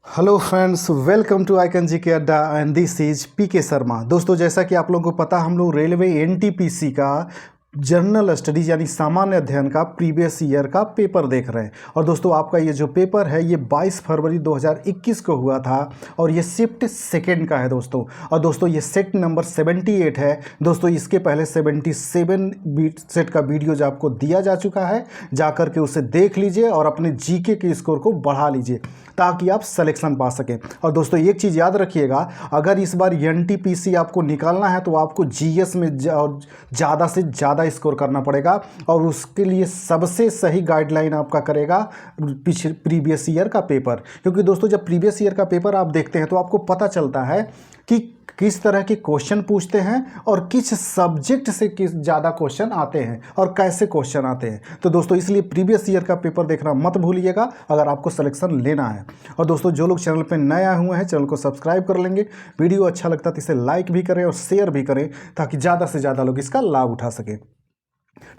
Hello friends, welcome to icon G K Adda and this is P के शर्मा। दोस्तों, जैसा कि आप लोगों को पता, हम लोग रेलवे एनटीपीसी का जनरल स्टडीज यानी सामान्य अध्ययन का प्रीवियस ईयर का पेपर देख रहे हैं। और दोस्तों, आपका ये जो पेपर है ये 22 फरवरी 2021 को हुआ था और ये शिफ्ट सेकेंड का है दोस्तों। और दोस्तों, ये सेट नंबर 78 है दोस्तों। इसके पहले 77 सेट का वीडियो जो आपको दिया जा चुका है, जा कर के उसे देख लीजिए और अपने जीके के स्कोर को बढ़ा लीजिए ताकि आप सिलेक्शन पा सकें। और दोस्तों, एक चीज़ याद रखिएगा, अगर इस बार एनटीपीसी आपको निकालना है तो आपको जीएस में ज़्यादा से ज़्यादा स्कोर करना पड़ेगा और उसके लिए सबसे सही गाइडलाइन आपका करेगा प्रीवियस ईयर का पेपर। क्योंकि दोस्तों, जब प्रीवियस ईयर का पेपर आप देखते हैं तो आपको पता चलता है कि किस तरह के क्वेश्चन पूछते हैं और किस सब्जेक्ट से किस ज़्यादा क्वेश्चन आते हैं और कैसे क्वेश्चन आते हैं। तो दोस्तों, इसलिए प्रीवियस ईयर का पेपर देखना मत भूलिएगा अगर आपको सिलेक्शन लेना है। और दोस्तों, जो लोग चैनल पर नए आए हुए हैं, चैनल को सब्सक्राइब कर लेंगे। वीडियो अच्छा लगता है तो इसे लाइक भी करें और शेयर भी करें ताकि ज़्यादा से ज़्यादा लोग इसका लाभ उठा सकें।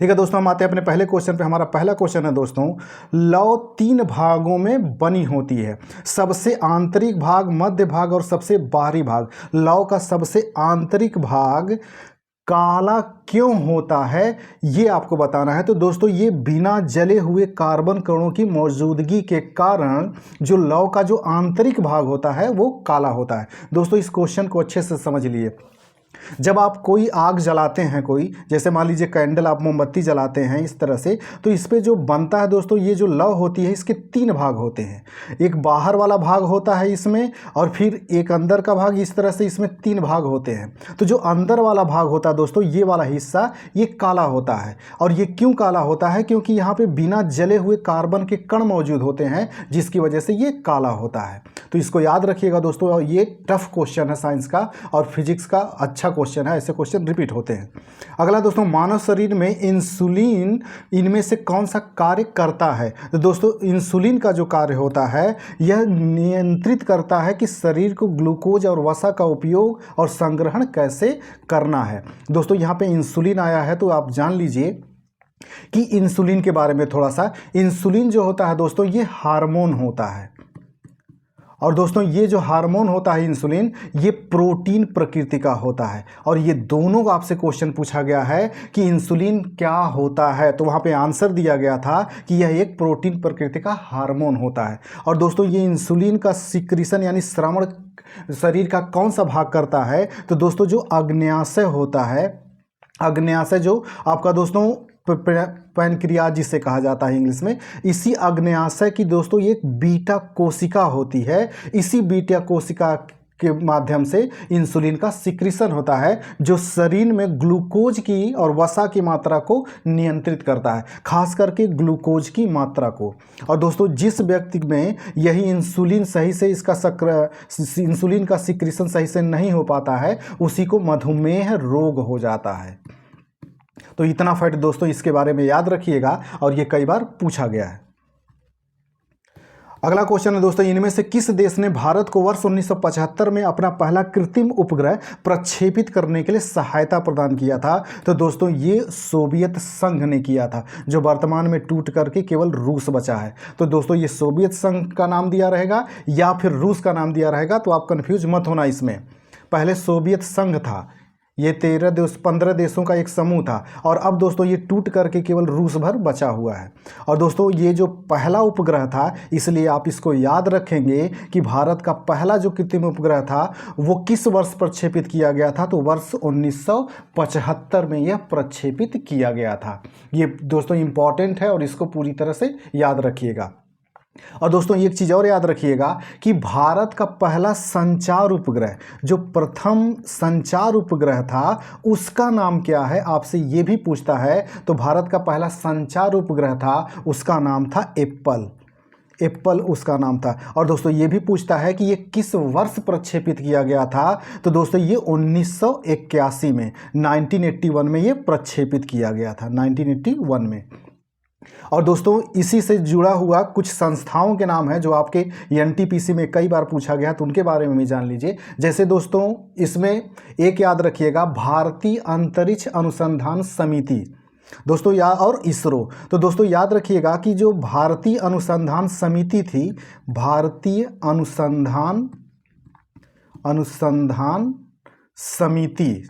ठीक है दोस्तों, हम आते हैं अपने पहले क्वेश्चन पे। हमारा पहला क्वेश्चन है दोस्तों, लौ 3 भागों में बनी होती है। सबसे आंतरिक भाग, मध्य भाग और सबसे बाहरी भाग। लौ का सबसे आंतरिक भाग काला क्यों होता है ये आपको बताना है। तो दोस्तों, ये बिना जले हुए कार्बन कणों की मौजूदगी के कारण जो लौ का जो आंतरिक भाग होता है वो काला होता है। दोस्तों, इस क्वेश्चन को अच्छे से समझ लिए। जब आप कोई आग जलाते हैं, कोई जैसे मान लीजिए कैंडल, आप मोमबत्ती जलाते हैं इस तरह से, तो इस पे जो बनता है दोस्तों, ये जो लौ होती है इसके 3 भाग होते हैं। एक बाहर वाला भाग होता है इसमें और फिर एक अंदर का भाग। इस तरह से इसमें 3 भाग होते हैं। तो जो अंदर वाला भाग होता है दोस्तों, ये वाला हिस्सा ये काला होता है। और ये क्यों काला होता है? क्योंकि यहाँ पे बिना जले हुए कार्बन के कण मौजूद होते हैं जिसकी वजह से ये काला होता है। तो इसको याद रखिएगा दोस्तों। और ये टफ क्वेश्चन है साइंस का और फिजिक्स का, अच्छा क्वेश्चन है, ऐसे क्वेश्चन रिपीट होते हैं। अगला दोस्तों, मानव शरीर में इंसुलिन इनमें से कौन सा कार्य करता है? तो दोस्तों, इंसुलिन का जो कार्य होता है यह नियंत्रित करता है कि शरीर को ग्लूकोज और वसा का उपयोग और संग्रहण कैसे करना है। दोस्तों, यहाँ पे इंसुलिन आया है तो आप जान लीजिए कि इंसुलिन के बारे में थोड़ा सा। इंसुलिन जो होता है दोस्तों, ये हार्मोन होता है। और दोस्तों, ये जो हार्मोन होता है इंसुलिन, ये प्रोटीन प्रकृति का होता है। और ये दोनों का आपसे क्वेश्चन पूछा गया है कि इंसुलिन क्या होता है, तो वहाँ पे आंसर दिया गया था कि यह एक प्रोटीन प्रकृति का हार्मोन होता है। और दोस्तों, ये इंसुलिन का सिक्रीशन यानी श्रवण शरीर का कौन सा भाग करता है? तो दोस्तों, जो अग्न्याशय होता है, अग्न्याशय जो आपका दोस्तों पैनक्रियाज जिसे कहा जाता है इंग्लिश में, इसी अग्न्याशय की दोस्तों एक बीटा कोशिका होती है। इसी बीटा कोशिका के माध्यम से इंसुलिन का सिक्रीशन होता है जो शरीर में ग्लूकोज की और वसा की मात्रा को नियंत्रित करता है, खास करके ग्लूकोज की मात्रा को। और दोस्तों, जिस व्यक्ति में यही इंसुलिन सही से इंसुलिन का सिक्रीशन सही से नहीं हो पाता है, उसी को मधुमेह रोग हो जाता है। तो इतना फैक्ट दोस्तों इसके बारे में याद रखिएगा और ये कई बार पूछा गया है। अगला क्वेश्चन है दोस्तों, इनमें से किस देश ने भारत को वर्ष 1975 में अपना पहला कृत्रिम उपग्रह प्रक्षेपित करने के लिए सहायता प्रदान किया था? तो दोस्तों, ये सोवियत संघ ने किया था, जो वर्तमान में टूट करके केवल रूस बचा है। तो दोस्तों, ये सोवियत संघ का नाम दिया रहेगा या फिर रूस का नाम दिया रहेगा, तो आप कंफ्यूज मत होना इसमें। पहले सोवियत संघ था, ये 15 देशों का एक समूह था और अब दोस्तों ये टूट करके केवल रूस भर बचा हुआ है। और दोस्तों, ये जो पहला उपग्रह था, इसलिए आप इसको याद रखेंगे कि भारत का पहला जो कृत्रिम उपग्रह था वो किस वर्ष प्रक्षेपित किया गया था? तो वर्ष 1975 में यह प्रक्षेपित किया गया था। ये दोस्तों इंपॉर्टेंट है और इसको पूरी तरह से याद रखिएगा। और दोस्तों, एक चीज़ और याद रखिएगा कि भारत का पहला संचार उपग्रह, जो प्रथम संचार उपग्रह था, उसका नाम क्या है? आपसे ये भी पूछता है। तो भारत का पहला संचार उपग्रह था, उसका नाम था एप्पल। एप्पल उसका नाम था। और दोस्तों, ये भी पूछता है कि ये किस वर्ष प्रक्षेपित किया गया था? तो दोस्तों, ये 1981 में, 1981 में ये प्रक्षेपित किया गया था, 1981 में। और दोस्तों, इसी से जुड़ा हुआ कुछ संस्थाओं के नाम हैं जो आपके एनटीपीसी में कई बार पूछा गया, तो उनके बारे में भी जान लीजिए। जैसे दोस्तों, इसमें एक याद रखिएगा, भारतीय अंतरिक्ष अनुसंधान समिति। दोस्तों और इसरो। तो दोस्तों याद रखिएगा कि जो भारतीय अनुसंधान समिति थी, भारतीय अनुसंधान समिति,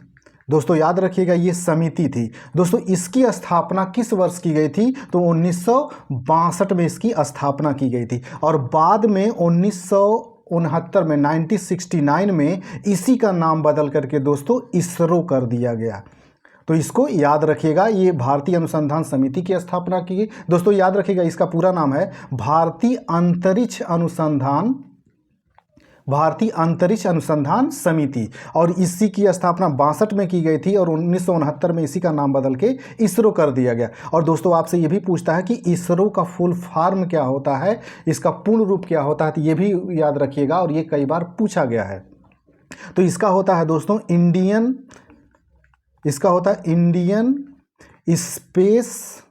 दोस्तों याद रखिएगा ये समिति थी। दोस्तों इसकी स्थापना किस वर्ष की गई थी? तो 1962 में इसकी स्थापना की गई थी और बाद में 1969 में 1969 में इसी का नाम बदल करके दोस्तों इसरो कर दिया गया। तो इसको याद रखिएगा, ये भारतीय अनुसंधान समिति की स्थापना की गई। दोस्तों याद रखिएगा इसका पूरा नाम है भारतीय अंतरिक्ष अनुसंधान समिति और इसी की स्थापना 62 में की गई थी और 1969 में इसी का नाम बदल के इसरो कर दिया गया। और दोस्तों आपसे ये भी पूछता है कि इसरो का फुल फॉर्म क्या होता है, इसका पूर्ण रूप क्या होता है, तो ये भी याद रखिएगा और ये कई बार पूछा गया है। तो इसका होता है दोस्तों इंडियन स्पेस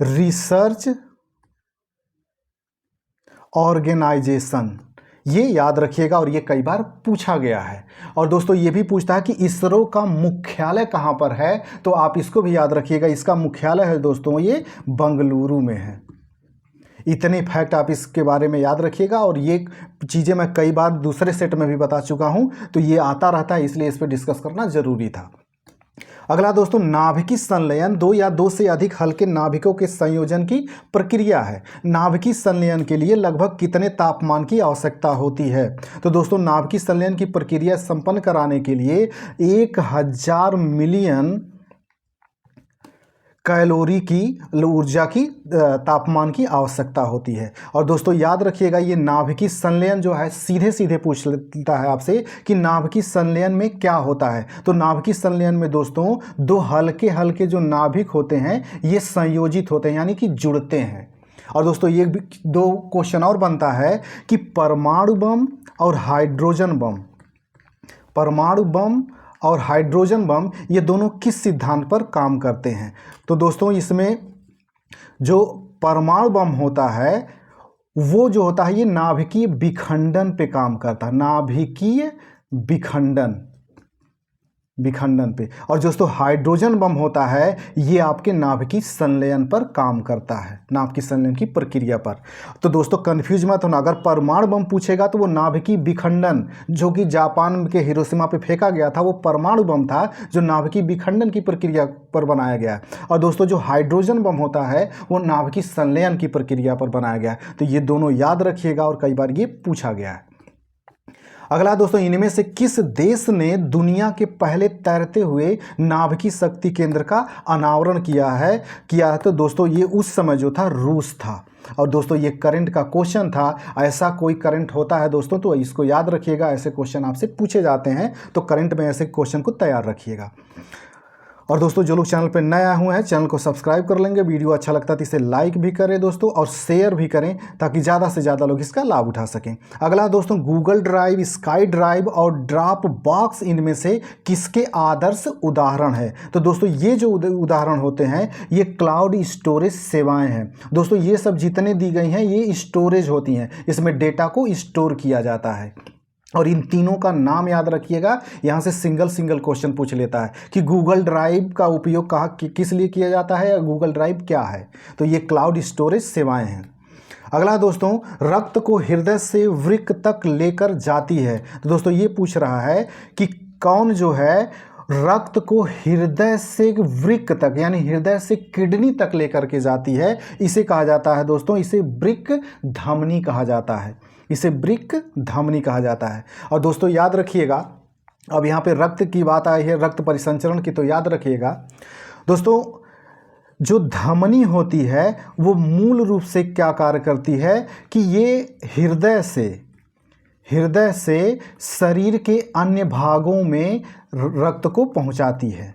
रिसर्च ऑर्गेनाइजेशन, ये याद रखिएगा और ये कई बार पूछा गया है। और दोस्तों ये भी पूछता है कि इसरो का मुख्यालय कहाँ पर है, तो आप इसको भी याद रखिएगा, इसका मुख्यालय है दोस्तों ये बंगलुरु में है। इतने फैक्ट आप इसके बारे में याद रखिएगा और ये चीज़ें मैं कई बार दूसरे सेट में भी बता चुका हूँ, तो ये आता रहता है, इसलिए इस पर डिस्कस करना जरूरी था। अगला दोस्तों नाभिकीय संलयन, दो या दो से अधिक हल्के नाभिकों के संयोजन की प्रक्रिया है। नाभिकीय संलयन के लिए लगभग कितने तापमान की आवश्यकता होती है? तो दोस्तों नाभिकीय संलयन की प्रक्रिया संपन्न कराने के लिए 1000 मिलियन कैलोरी की ऊर्जा की तापमान की आवश्यकता होती है। और दोस्तों याद रखिएगा ये नाभिकीय संलयन जो है सीधे सीधे पूछ लेता है आपसे कि नाभिकीय संलयन में क्या होता है। तो नाभिकीय संलयन में दोस्तों दो हल्के हल्के जो नाभिक होते हैं ये संयोजित होते हैं, यानी कि जुड़ते हैं। और दोस्तों ये दो क्वेश्चन और बनता है कि परमाणु बम और हाइड्रोजन बम, परमाणु बम और हाइड्रोजन बम ये दोनों किस सिद्धांत पर काम करते हैं? तो दोस्तों इसमें जो परमाणु बम होता है वो जो होता है ये नाभिकीय विखंडन पे काम करता है, नाभिकीय विखंडन पे। और दोस्तों हाइड्रोजन बम होता है ये आपके नाभिकीय संलयन पर काम करता है, नाभिकीय संलयन की प्रक्रिया पर। तो दोस्तों कंफ्यूज मत होना, अगर परमाणु बम पूछेगा तो वो नाभिकीय विखंडन जो कि जापान के हिरोशिमा पे फेंका गया था वो परमाणु बम था जो नाभिकीय विखंडन की प्रक्रिया पर बनाया गया। और दोस्तों जो हाइड्रोजन बम होता है वो नाभिकीय संलयन की प्रक्रिया पर बनाया गया। तो ये दोनों याद रखिएगा और कई बार ये पूछा गया है। अगला दोस्तों इनमें से किस देश ने दुनिया के पहले तैरते हुए नाभिकीय शक्ति केंद्र का अनावरण किया है? तो दोस्तों ये उस समय जो था रूस था। और दोस्तों ये करंट का क्वेश्चन था, ऐसा कोई करंट होता है दोस्तों तो इसको याद रखिएगा, ऐसे क्वेश्चन आपसे पूछे जाते हैं तो करंट में ऐसे क्वेश्चन को तैयार रखिएगा। और दोस्तों जो लोग चैनल पर नए आए हुए हैं चैनल को सब्सक्राइब कर लेंगे, वीडियो अच्छा लगता है तो इसे लाइक भी करें दोस्तों और शेयर भी करें ताकि ज़्यादा से ज़्यादा लोग इसका लाभ उठा सकें। अगला दोस्तों गूगल ड्राइव, स्काई ड्राइव और ड्रॉप बॉक्स इनमें से किसके आदर्श उदाहरण है? तो दोस्तों ये जो उदाहरण होते हैं ये क्लाउड स्टोरेज सेवाएँ हैं। दोस्तों ये सब जितने दी गई हैं ये स्टोरेज होती हैं, इसमें डेटा को स्टोर किया जाता है। और इन तीनों का नाम याद रखिएगा, यहाँ से सिंगल क्वेश्चन पूछ लेता है कि गूगल ड्राइव का उपयोग किस लिए किया जाता है या गूगल ड्राइव क्या है? तो ये क्लाउड स्टोरेज सेवाएं हैं। अगला दोस्तों रक्त को हृदय से वृक्क तक लेकर जाती है। तो दोस्तों ये पूछ रहा है कि कौन जो है रक्त को हृदय से वृक्क तक यानी हृदय से किडनी तक लेकर के जाती है, इसे कहा जाता है दोस्तों, इसे वृक्क धमनी कहा जाता है, इसे वृक्क धमनी कहा जाता है। और दोस्तों याद रखिएगा, अब यहाँ पे रक्त की बात आई है, रक्त परिसंचरण की, तो याद रखिएगा दोस्तों जो धमनी होती है वो मूल रूप से क्या कार्य करती है कि ये हृदय से शरीर के अन्य भागों में रक्त को पहुंचाती है।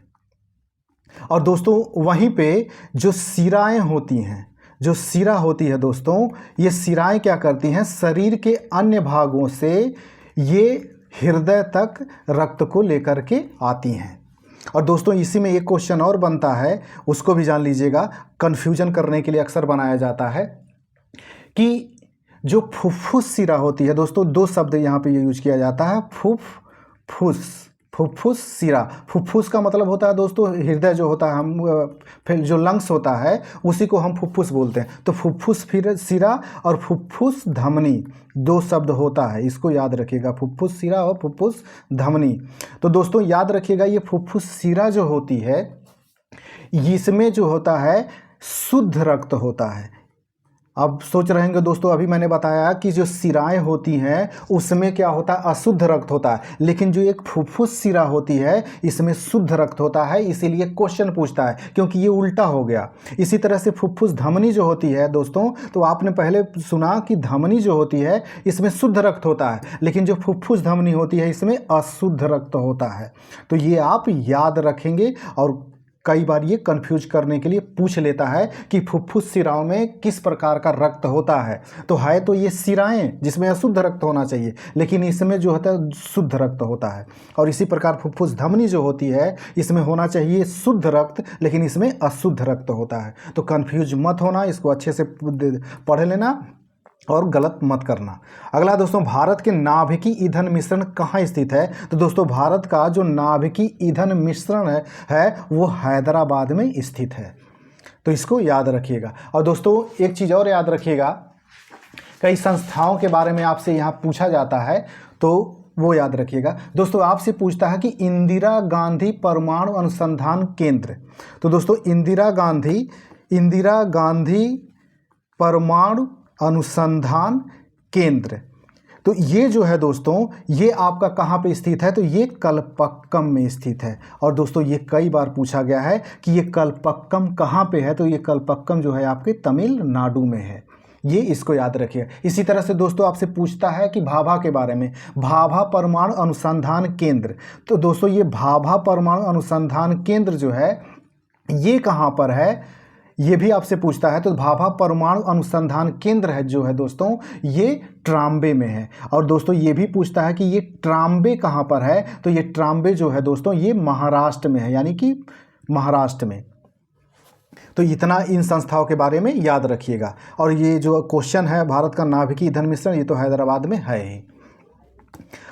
और दोस्तों वहीं पे जो शिराएं होती हैं, जो शिरा होती है दोस्तों, ये शिराएं क्या करती हैं, शरीर के अन्य भागों से ये हृदय तक रक्त को लेकर के आती हैं। और दोस्तों इसी में एक क्वेश्चन और बनता है, उसको भी जान लीजिएगा, कन्फ्यूजन करने के लिए अक्सर बनाया जाता है कि जो फुफ्फुस शिरा होती है दोस्तों, दो शब्द यहाँ पे यूज किया जाता है, फुफ्फुस फुफ्फुस सिरा। फुफ्फुस का मतलब होता है दोस्तों हृदय जो होता है, हम फिर जो लंग्स होता है उसी को हम फुफ्फुस बोलते हैं। तो फुफ्फुस फिर सिरा और फुफ्फुस धमनी 2 शब्द होता है, इसको याद रखिएगा, फुफ्फुस सिरा और फुफ्फुस धमनी। तो दोस्तों याद रखिएगा ये फुफ्फुस सिरा जो होती है इसमें जो होता है शुद्ध रक्त होता है। अब सोच रहे हैं दोस्तों, अभी मैंने बताया कि जो सिराएं होती हैं उसमें क्या होता है, अशुद्ध रक्त होता है, लेकिन जो एक फुफ्फुस सिरा होती है इसमें शुद्ध रक्त होता है, इसीलिए क्वेश्चन पूछता है, क्योंकि ये उल्टा हो गया। इसी तरह से फुफ्फुस धमनी जो होती है दोस्तों, तो आपने पहले सुना कि धमनी जो होती है इसमें शुद्ध रक्त होता है, लेकिन जो फुफ्फुस धमनी होती है इसमें अशुद्ध रक्त होता है। तो ये आप याद रखेंगे, और कई बार ये कंफ्यूज करने के लिए पूछ लेता है कि फुफ्फुस सिराओं में किस प्रकार का रक्त होता है। तो ये सिराएं जिसमें अशुद्ध रक्त होना चाहिए, लेकिन इसमें जो होता है शुद्ध रक्त होता है। और इसी प्रकार फुफ्फुस धमनी जो होती है इसमें होना चाहिए शुद्ध रक्त, लेकिन इसमें अशुद्ध रक्त होता है। तो कंफ्यूज मत होना, इसको अच्छे से पढ़ लेना और गलत मत करना। अगला दोस्तों, भारत के नाभिकी ईंधन मिश्रण कहाँ स्थित है? तो दोस्तों भारत का जो नाभिकी ईंधन मिश्रण है वो हैदराबाद में स्थित है, तो इसको याद रखिएगा। और दोस्तों एक चीज़ और याद रखिएगा, कई संस्थाओं के बारे में आपसे यहाँ पूछा जाता है, तो वो याद रखिएगा। दोस्तों आपसे पूछता है कि इंदिरा गांधी परमाणु अनुसंधान केंद्र, तो दोस्तों इंदिरा गांधी परमाणु अनुसंधान केंद्र, तो ये जो है दोस्तों ये आपका कहाँ पे स्थित है? तो ये कलपक्कम में स्थित है। और दोस्तों ये कई बार पूछा गया है कि ये कलपक्कम कहाँ पे है? तो ये कलपक्कम जो है आपके तमिलनाडु में है, ये इसको याद रखिए। इसी तरह से दोस्तों आपसे पूछता है कि भाभा के बारे में, भाभा परमाणु अनुसंधान केंद्र, तो दोस्तों ये भाभा परमाणु अनुसंधान केंद्र जो है ये कहाँ पर है, ये भी आपसे पूछता है। तो भाभा परमाणु अनुसंधान केंद्र है जो है दोस्तों ये ट्राम्बे में है। और दोस्तों ये भी पूछता है कि ये ट्राम्बे कहाँ पर है? तो ये ट्राम्बे जो है दोस्तों ये महाराष्ट्र में है, यानी कि महाराष्ट्र में। तो इतना इन संस्थाओं के बारे में याद रखिएगा। और ये जो क्वेश्चन है भारत का नाभिकीय ईंधन मिश्रण, ये तो हैदराबाद में है ही।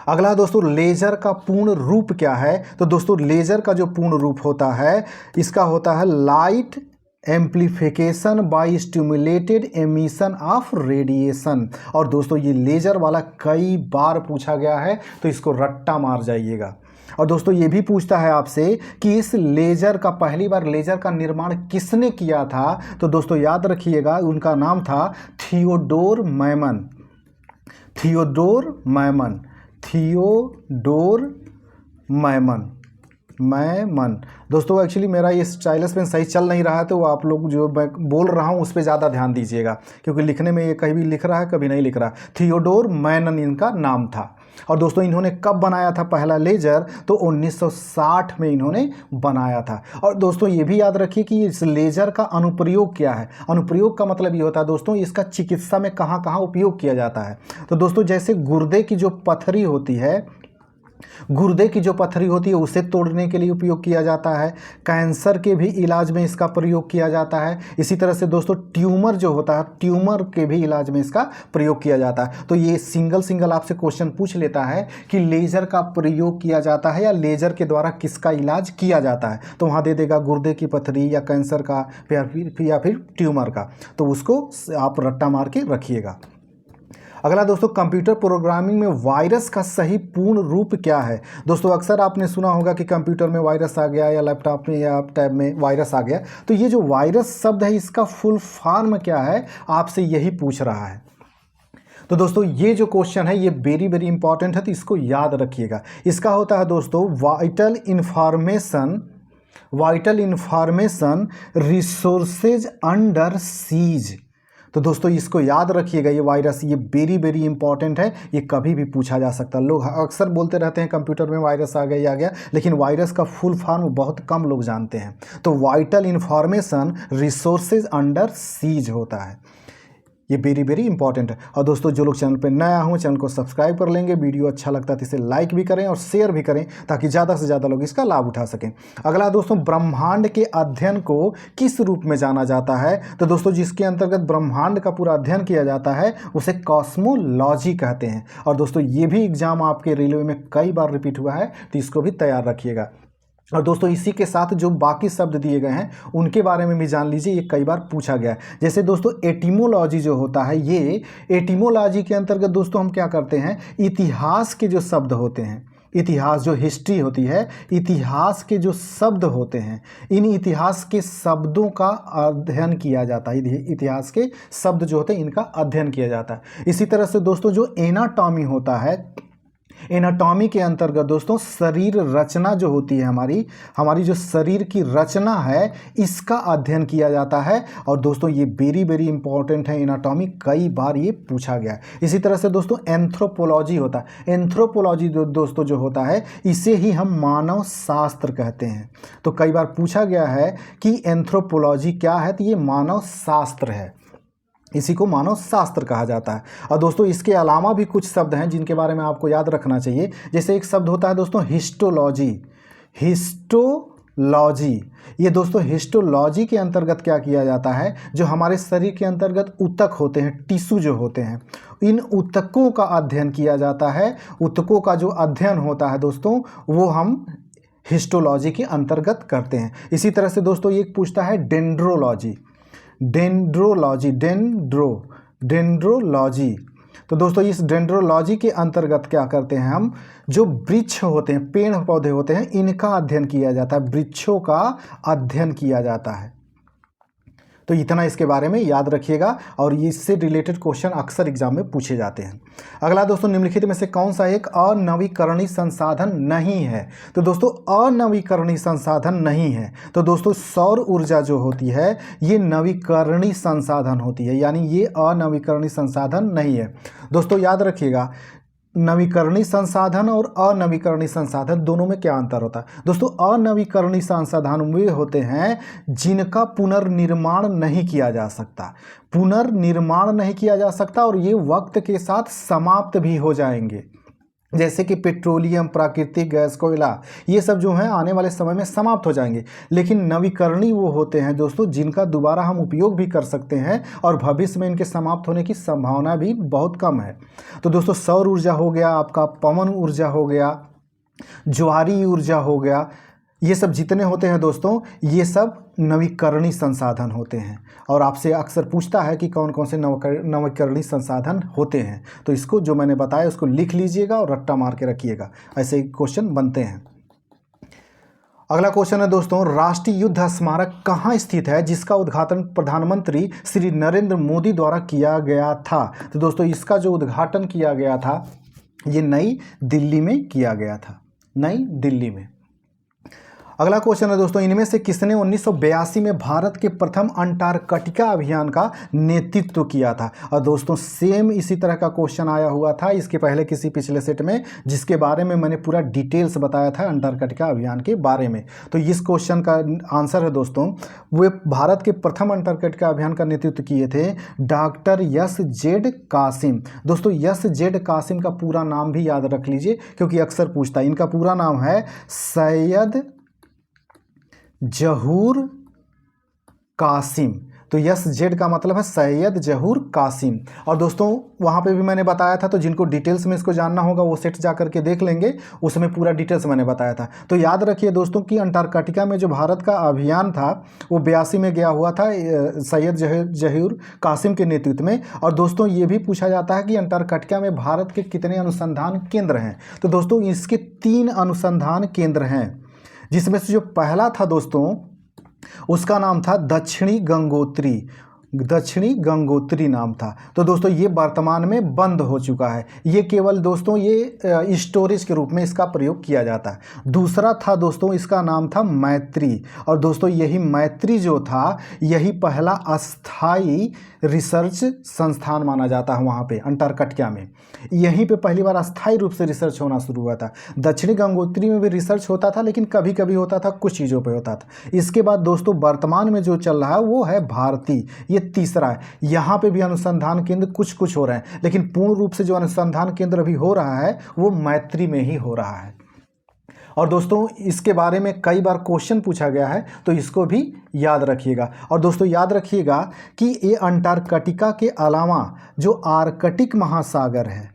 अगला दोस्तों, लेजर का पूर्ण रूप क्या है? तो दोस्तों लेजर का जो पूर्ण रूप होता है इसका होता है light amplification by stimulated emission of radiation. और दोस्तों ये लेजर वाला कई बार पूछा गया है, तो इसको रट्टा मार जाइएगा। और दोस्तों ये भी पूछता है आपसे कि इस लेजर का पहली बार लेजर का निर्माण किसने किया था? तो दोस्तों याद रखिएगा उनका नाम था थियोडोर मैमन। दोस्तों एक्चुअली मेरा ये स्टाइलस पेन सही चल नहीं रहा है, तो आप लोग जो मैं बोल रहा हूँ उस पर ज़्यादा ध्यान दीजिएगा, क्योंकि लिखने में ये कहीं भी लिख रहा है कभी नहीं लिख रहा। थियोडोर मैमन इनका नाम था। और दोस्तों इन्होंने कब बनाया था पहला लेजर? तो 1960 में इन्होंने बनाया था। और दोस्तों ये भी याद रखिए कि इस लेजर का अनुप्रयोग क्या है। अनुप्रयोग का मतलब ये होता है दोस्तों इसका चिकित्सा में कहाँ कहाँ उपयोग किया जाता है। तो दोस्तों जैसे गुर्दे की जो पथरी होती है उसे तोड़ने के लिए उपयोग किया जाता है। कैंसर के भी इलाज में इसका प्रयोग किया जाता है। इसी तरह से दोस्तों ट्यूमर जो होता है, ट्यूमर के भी इलाज में इसका प्रयोग किया जाता है। तो ये सिंगल आपसे क्वेश्चन पूछ लेता है कि लेजर का प्रयोग किया जाता है या लेजर के द्वारा किसका इलाज किया जाता है, तो वहाँ दे देगा गुर्दे की पथरी या कैंसर का या फिर ट्यूमर का। तो उसको आप रट्टा मार के रखिएगा। अगला दोस्तों, कंप्यूटर प्रोग्रामिंग में वायरस का सही पूर्ण रूप क्या है? दोस्तों अक्सर आपने सुना होगा कि कंप्यूटर में वायरस आ गया या लैपटॉप में या टैब में वायरस आ गया। तो ये जो वायरस शब्द है इसका फुल फॉर्म क्या है, आपसे यही पूछ रहा है। तो दोस्तों ये जो क्वेश्चन है ये वेरी इंपॉर्टेंट है, तो इसको याद रखिएगा। इसका होता है दोस्तों vital information resources under seize. तो दोस्तों इसको याद रखिएगा, ये वायरस ये वेरी इंपॉर्टेंट है, ये कभी भी पूछा जा सकता है। लोग अक्सर बोलते रहते हैं कंप्यूटर में वायरस आ गया, लेकिन वायरस का फुल फॉर्म बहुत कम लोग जानते हैं। तो vital information resources under seize होता है। ये वेरी वेरी इंपॉर्टेंट है। और दोस्तों जो लोग चैनल पर नया हो चैनल को सब्सक्राइब कर लेंगे, वीडियो अच्छा लगता है तो इसे लाइक भी करें और शेयर भी करें ताकि ज़्यादा से ज़्यादा लोग इसका लाभ उठा सकें। अगला दोस्तों, ब्रह्मांड के अध्ययन को किस रूप में जाना जाता है? तो दोस्तों जिसके अंतर्गत ब्रह्मांड का पूरा अध्ययन किया जाता है उसे कॉस्मोलॉजी कहते हैं। और दोस्तों ये भी एग्जाम आपके रेलवे में कई बार रिपीट हुआ है, तो इसको भी तैयार रखिएगा। और दोस्तों इसी के साथ जो बाकी शब्द दिए गए हैं उनके बारे में भी जान लीजिए, ये कई बार पूछा गया है। जैसे दोस्तों एटिमोलॉजी जो होता है, ये एटिमोलॉजी के अंतर्गत दोस्तों हम क्या करते हैं, इतिहास के जो शब्द होते हैं, इतिहास जो हिस्ट्री होती है, इतिहास के जो शब्द होते हैं, इन इतिहास के शब्दों का अध्ययन किया जाता है। इतिहास के शब्द जो होते हैं इनका अध्ययन किया जाता है। इसी तरह से दोस्तों जो एनाटॉमी होता है, एनाटॉमी के अंतर्गत दोस्तों शरीर रचना जो होती है, हमारी जो शरीर की रचना है इसका अध्ययन किया जाता है। और दोस्तों ये वेरी वेरी इंपॉर्टेंट है, एनाटॉमी कई बार ये पूछा गया है। इसी तरह से दोस्तों एंथ्रोपोलॉजी होता है। एंथ्रोपोलॉजी दोस्तों जो होता है इसे ही हम मानव शास्त्र कहते हैं। तो कई बार पूछा गया है कि एंथ्रोपोलॉजी क्या है, तो ये मानव शास्त्र है, इसी को मानव शास्त्र कहा जाता है। और दोस्तों इसके अलावा भी कुछ शब्द हैं जिनके बारे में आपको याद रखना चाहिए। जैसे एक शब्द होता है दोस्तों हिस्टोलॉजी। हिस्टोलॉजी, ये दोस्तों हिस्टोलॉजी के अंतर्गत क्या किया जाता है, जो हमारे शरीर के अंतर्गत ऊतक होते हैं, टिश्यू जो होते हैं, इन ऊतकों का अध्ययन किया जाता है। ऊतकों का जो अध्ययन होता है दोस्तों वो हम हिस्टोलॉजी के अंतर्गत करते हैं। इसी तरह से दोस्तों ये पूछता है डेंड्रोलॉजी। Dendrology, dendrology. तो दोस्तों इस डेंड्रोलॉजी के अंतर्गत क्या करते हैं हम, जो वृक्ष होते हैं, पेड़ पौधे होते हैं, इनका अध्ययन किया जाता है, वृक्षों का अध्ययन किया जाता है। तो इतना इसके बारे में याद रखिएगा और इससे रिलेटेड क्वेश्चन अक्सर एग्जाम में पूछे जाते हैं। अगला दोस्तों, निम्नलिखित में से कौन सा एक अनवीकरणीय संसाधन नहीं है? तो दोस्तों अनवीकरणीय संसाधन नहीं है तो दोस्तों सौर ऊर्जा जो होती है ये नवीकरणीय संसाधन होती है, यानी ये अनवीकरणीय संसाधन नहीं है। दोस्तों याद रखिएगा, नवीकरणीय संसाधन और अनवीकरणीय संसाधन दोनों में क्या अंतर होता है? दोस्तों अनवीकरणीय संसाधन वे होते हैं जिनका पुनर्निर्माण नहीं किया जा सकता, पुनर्निर्माण नहीं किया जा सकता और ये वक्त के साथ समाप्त भी हो जाएंगे। जैसे कि पेट्रोलियम, प्राकृतिक गैस, कोयला, ये सब जो हैं आने वाले समय में समाप्त हो जाएंगे। लेकिन नवीकरणीय वो होते हैं दोस्तों जिनका दोबारा हम उपयोग भी कर सकते हैं और भविष्य में इनके समाप्त होने की संभावना भी बहुत कम है। तो दोस्तों सौर ऊर्जा हो गया, आपका पवन ऊर्जा हो गया, ज्वारीय ऊर्जा हो गया, ये सब जितने होते हैं दोस्तों ये सब नवीकरणीय संसाधन होते हैं। और आपसे अक्सर पूछता है कि कौन कौन से नवीकरणीय संसाधन होते हैं, तो इसको जो मैंने बताया उसको लिख लीजिएगा और रट्टा मार के रखिएगा, ऐसे क्वेश्चन बनते हैं। अगला क्वेश्चन है दोस्तों, राष्ट्रीय युद्ध स्मारक कहाँ स्थित है जिसका उद्घाटन प्रधानमंत्री श्री नरेंद्र मोदी द्वारा किया गया था? तो दोस्तों इसका जो उद्घाटन किया गया था ये नई दिल्ली में किया गया था, नई दिल्ली में। अगला क्वेश्चन है दोस्तों, इनमें से किसने 1982 में भारत के प्रथम अंटार्कटिका अभियान का नेतृत्व किया था? और दोस्तों सेम इसी तरह का क्वेश्चन आया हुआ था इसके पहले किसी पिछले सेट में, जिसके बारे में मैंने पूरा डिटेल्स बताया था अंटार्कटिका अभियान के बारे में। तो इस क्वेश्चन का आंसर है दोस्तों, वे भारत के प्रथम अंटार्कटिका अभियान का नेतृत्व किए थे डॉक्टर एस जेड कासिम। दोस्तों एस जेड कासिम का पूरा नाम भी याद रख लीजिए क्योंकि अक्सर पूछता है। इनका पूरा नाम है सैयद जहूर कासिम। तो यस जेड का मतलब है सैयद जहूर कासिम। और दोस्तों वहाँ पे भी मैंने बताया था, तो जिनको डिटेल्स में इसको जानना होगा वो सेट जा करके देख लेंगे, उसमें पूरा डिटेल्स मैंने बताया था। तो याद रखिए दोस्तों कि अंटार्कटिका में जो भारत का अभियान था वो 82 में गया हुआ था सैयद जहूर कासिम के नेतृत्व में। और दोस्तों ये भी पूछा जाता है कि अंटार्कटिका में भारत के कितने अनुसंधान केंद्र हैं? तो दोस्तों इसके 3 अनुसंधान केंद्र हैं, जिसमें से जो पहला था दोस्तों उसका नाम था दक्षिणी गंगोत्री नाम था। तो दोस्तों ये वर्तमान में बंद हो चुका है, ये केवल दोस्तों ये स्टोरेज के रूप में इसका प्रयोग किया जाता है। दूसरा था दोस्तों इसका नाम था मैत्री, और दोस्तों यही मैत्री जो था यही पहला अस्थाई रिसर्च संस्थान माना जाता है वहाँ पे अंटार्कटिका में। यहीं पे पहली बार अस्थायी रूप से रिसर्च होना शुरू हुआ था। दक्षिणी गंगोत्री में भी रिसर्च होता था, लेकिन कभी कभी होता था, कुछ चीज़ों पे होता था। इसके बाद दोस्तों वर्तमान में जो चल रहा है वो है भारती, ये तीसरा है। यहाँ पे भी अनुसंधान केंद्र कुछ कुछ हो रहे हैं, लेकिन पूर्ण रूप से जो अनुसंधान केंद्र अभी हो रहा है वो मैत्री में ही हो रहा है। और दोस्तों इसके बारे में कई बार क्वेश्चन पूछा गया है, तो इसको भी याद रखिएगा। और दोस्तों याद रखिएगा कि ये अंटार्कटिका के अलावा जो आर्कटिक महासागर है,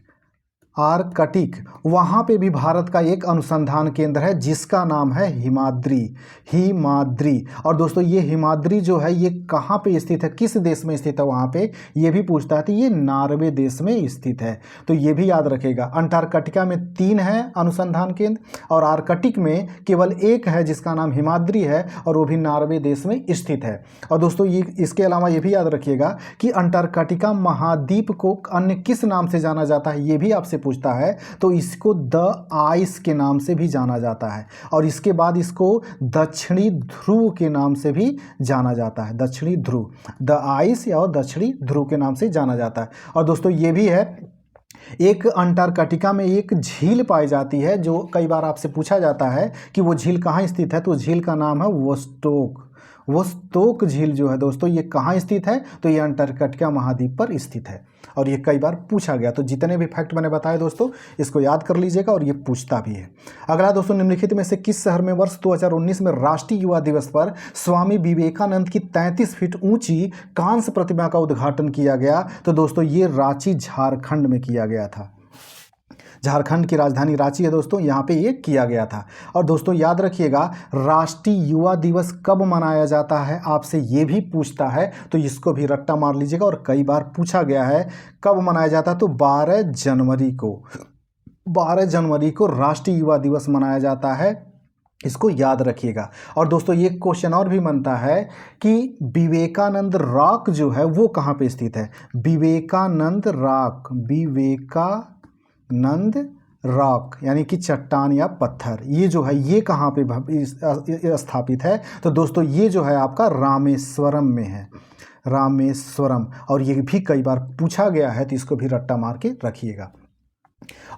आर्कटिक, वहाँ पे भी भारत का एक अनुसंधान केंद्र है जिसका नाम है हिमाद्री। हिमाद्री। और दोस्तों ये हिमाद्री जो है ये कहाँ पे स्थित है, किस देश में स्थित है वहाँ पे, ये भी पूछता है, तो ये नॉर्वे देश में स्थित है। तो ये भी याद रखेगा। अंटार्कटिका में 3 है अनुसंधान केंद्र और आर्कटिक में केवल 1 है जिसका नाम हिमाद्री है, और वो भी नॉर्वे देश में स्थित है। और दोस्तों ये इसके अलावा ये भी याद रखिएगा कि अंटार्कटिका महाद्वीप को अन्य किस नाम से जाना जाता है, ये भी आपसे पूछता है। तो इसको द आइस के नाम से भी जाना जाता है, और इसके बाद इसको दक्षिणी ध्रुव के नाम से भी जाना जाता है। दक्षिणी ध्रुव, द आइस या दक्षिणी ध्रुव के नाम से जाना जाता है। और दोस्तों ये भी है, एक अंटार्कटिका में एक झील पाई जाती है जो कई बार आपसे पूछा जाता है कि वो झील कहाँ स्थित है, तो झील का नाम है वोस्टोक। वोस्टोक झील जो है दोस्तों ये कहाँ स्थित है, तो ये अंटार्कटिका महाद्वीप पर स्थित है, और ये कई बार पूछा गया। तो जितने भी फैक्ट मैंने बताए दोस्तों इसको याद कर लीजिएगा, और ये पूछता भी है। अगला दोस्तों, निम्नलिखित में से किस शहर में वर्ष 2019 में राष्ट्रीय युवा दिवस पर स्वामी विवेकानंद की 33 फीट ऊंची कांस्य प्रतिमा का उद्घाटन किया गया? तो दोस्तों ये रांची झारखंड में किया गया था। झारखंड की राजधानी रांची है दोस्तों, यहाँ पे ये किया गया था। और दोस्तों याद रखिएगा, राष्ट्रीय युवा दिवस कब मनाया जाता है आपसे ये भी पूछता है, तो इसको भी रट्टा मार लीजिएगा। और कई बार पूछा गया है कब मनाया जाता है, तो 12 जनवरी को। 12 जनवरी को राष्ट्रीय युवा दिवस मनाया जाता है, इसको याद रखिएगा। और दोस्तों ये क्वेश्चन और भी बनता है कि विवेकानंद रॉक जो है वो कहाँ पे स्थित है। विवेकानंद रॉक, विवेकानंद रॉक यानी कि चट्टान या पत्थर, ये जो है ये कहाँ पे स्थापित है, तो दोस्तों ये जो है आपका रामेश्वरम में है। रामेश्वरम। और ये भी कई बार पूछा गया है, तो इसको भी रट्टा मार के रखिएगा।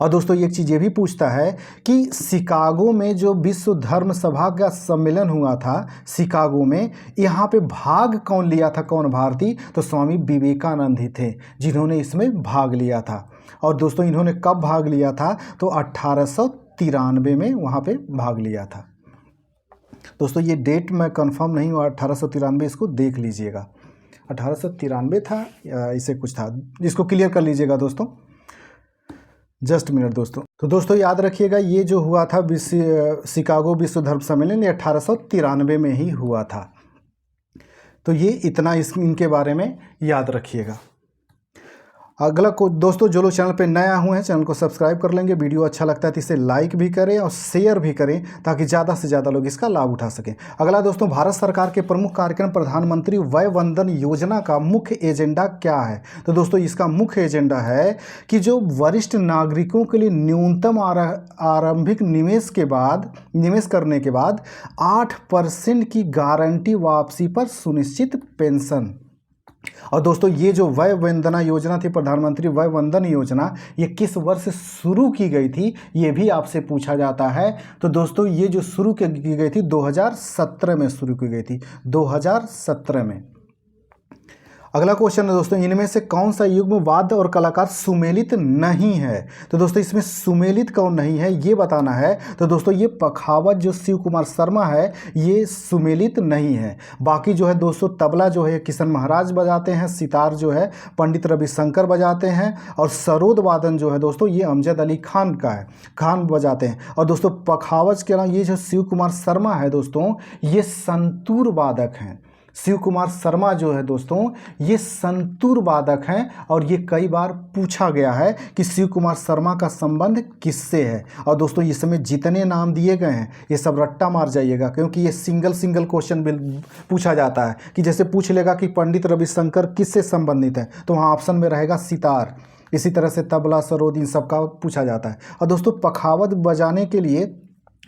और दोस्तों एक चीज़ ये भी पूछता है कि शिकागो में जो विश्व धर्म सभा का सम्मेलन हुआ था शिकागो में, यहाँ पे भाग कौन लिया था, कौन भारतीय, तो स्वामी विवेकानंद ही थे जिन्होंने इसमें भाग लिया था। और दोस्तों इन्होंने कब भाग लिया था, तो 1893 में वहाँ पे भाग लिया था। दोस्तों ये डेट मैं कंफर्म नहीं हुआ, 1893 इसको देख लीजिएगा। 1893 था या इसे कुछ था, इसको क्लियर कर लीजिएगा दोस्तों, जस्ट मिनट दोस्तों। तो दोस्तों याद रखिएगा ये जो हुआ था शिकागो विश्व धर्म सम्मेलन, ये 1893 में ही हुआ था। तो ये इतना इनके बारे में याद रखिएगा। अगला को दोस्तों जो लोग चैनल पे नया हुए हैं चैनल को सब्सक्राइब कर लेंगे, वीडियो अच्छा लगता है तो इसे लाइक भी करें और शेयर भी करें ताकि ज़्यादा से ज़्यादा लोग इसका लाभ उठा सकें। अगला दोस्तों, भारत सरकार के प्रमुख कार्यक्रम प्रधानमंत्री वय वंदन योजना का मुख्य एजेंडा क्या है? तो दोस्तों इसका मुख्य एजेंडा है कि जो वरिष्ठ नागरिकों के लिए न्यूनतम आरंभिक निवेश करने के बाद 8% की गारंटी वापसी पर सुनिश्चित पेंशन। और दोस्तों ये जो वय वंदना योजना थी, प्रधानमंत्री वय वंदन योजना, ये किस वर्ष शुरू की गई थी ये भी आपसे पूछा जाता है। तो दोस्तों ये जो शुरू की गई थी 2017 में शुरू की गई थी, 2017 में। अगला क्वेश्चन है दोस्तों, इनमें से कौन सा युग्म वाद्य और कलाकार सुमेलित नहीं है? तो दोस्तों इसमें सुमेलित कौन नहीं है ये बताना है। तो दोस्तों ये पखावज जो शिव कुमार शर्मा है ये सुमेलित नहीं है। बाकी जो है दोस्तों तबला जो है किशन महाराज बजाते हैं, सितार जो है पंडित रविशंकर बजाते हैं, और सरोद वादन जो है दोस्तों ये अमजद अली खान का है, खान बजाते हैं। और दोस्तों पखावज के अलावा ये जो शिव कुमार शर्मा है दोस्तों ये संतूर वादक हैं। शिव कुमार शर्मा जो है दोस्तों ये संतूर वादक हैं, और ये कई बार पूछा गया है कि शिव कुमार शर्मा का संबंध किससे है। और दोस्तों इसमें जितने नाम दिए गए हैं ये सब रट्टा मार जाइएगा, क्योंकि ये सिंगल क्वेश्चन पूछा जाता है कि जैसे पूछ लेगा कि पंडित रविशंकर किससे संबंधित है, तो वहाँ ऑप्शन में रहेगा सितार। इसी तरह से तबला, सरोद, इन सब का पूछा जाता है। और दोस्तों पखावज बजाने के लिए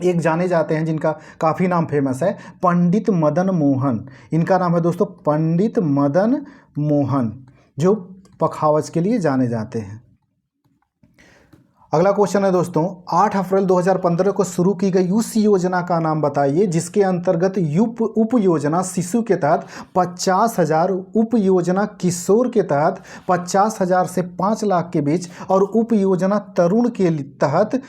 एक जाने जाते हैं जिनका काफ़ी नाम फेमस है, पंडित मदन मोहन। इनका नाम है दोस्तों पंडित मदन मोहन, जो पखावज के लिए जाने जाते हैं। अगला क्वेश्चन है दोस्तों, 8 अप्रैल 2015 को शुरू की गई उस योजना का नाम बताइए जिसके अंतर्गत उप योजना शिशु के तहत 50,000, उप योजना किशोर के तहत 50,000 से 5 लाख के बीच और उप योजना तरुण के तहत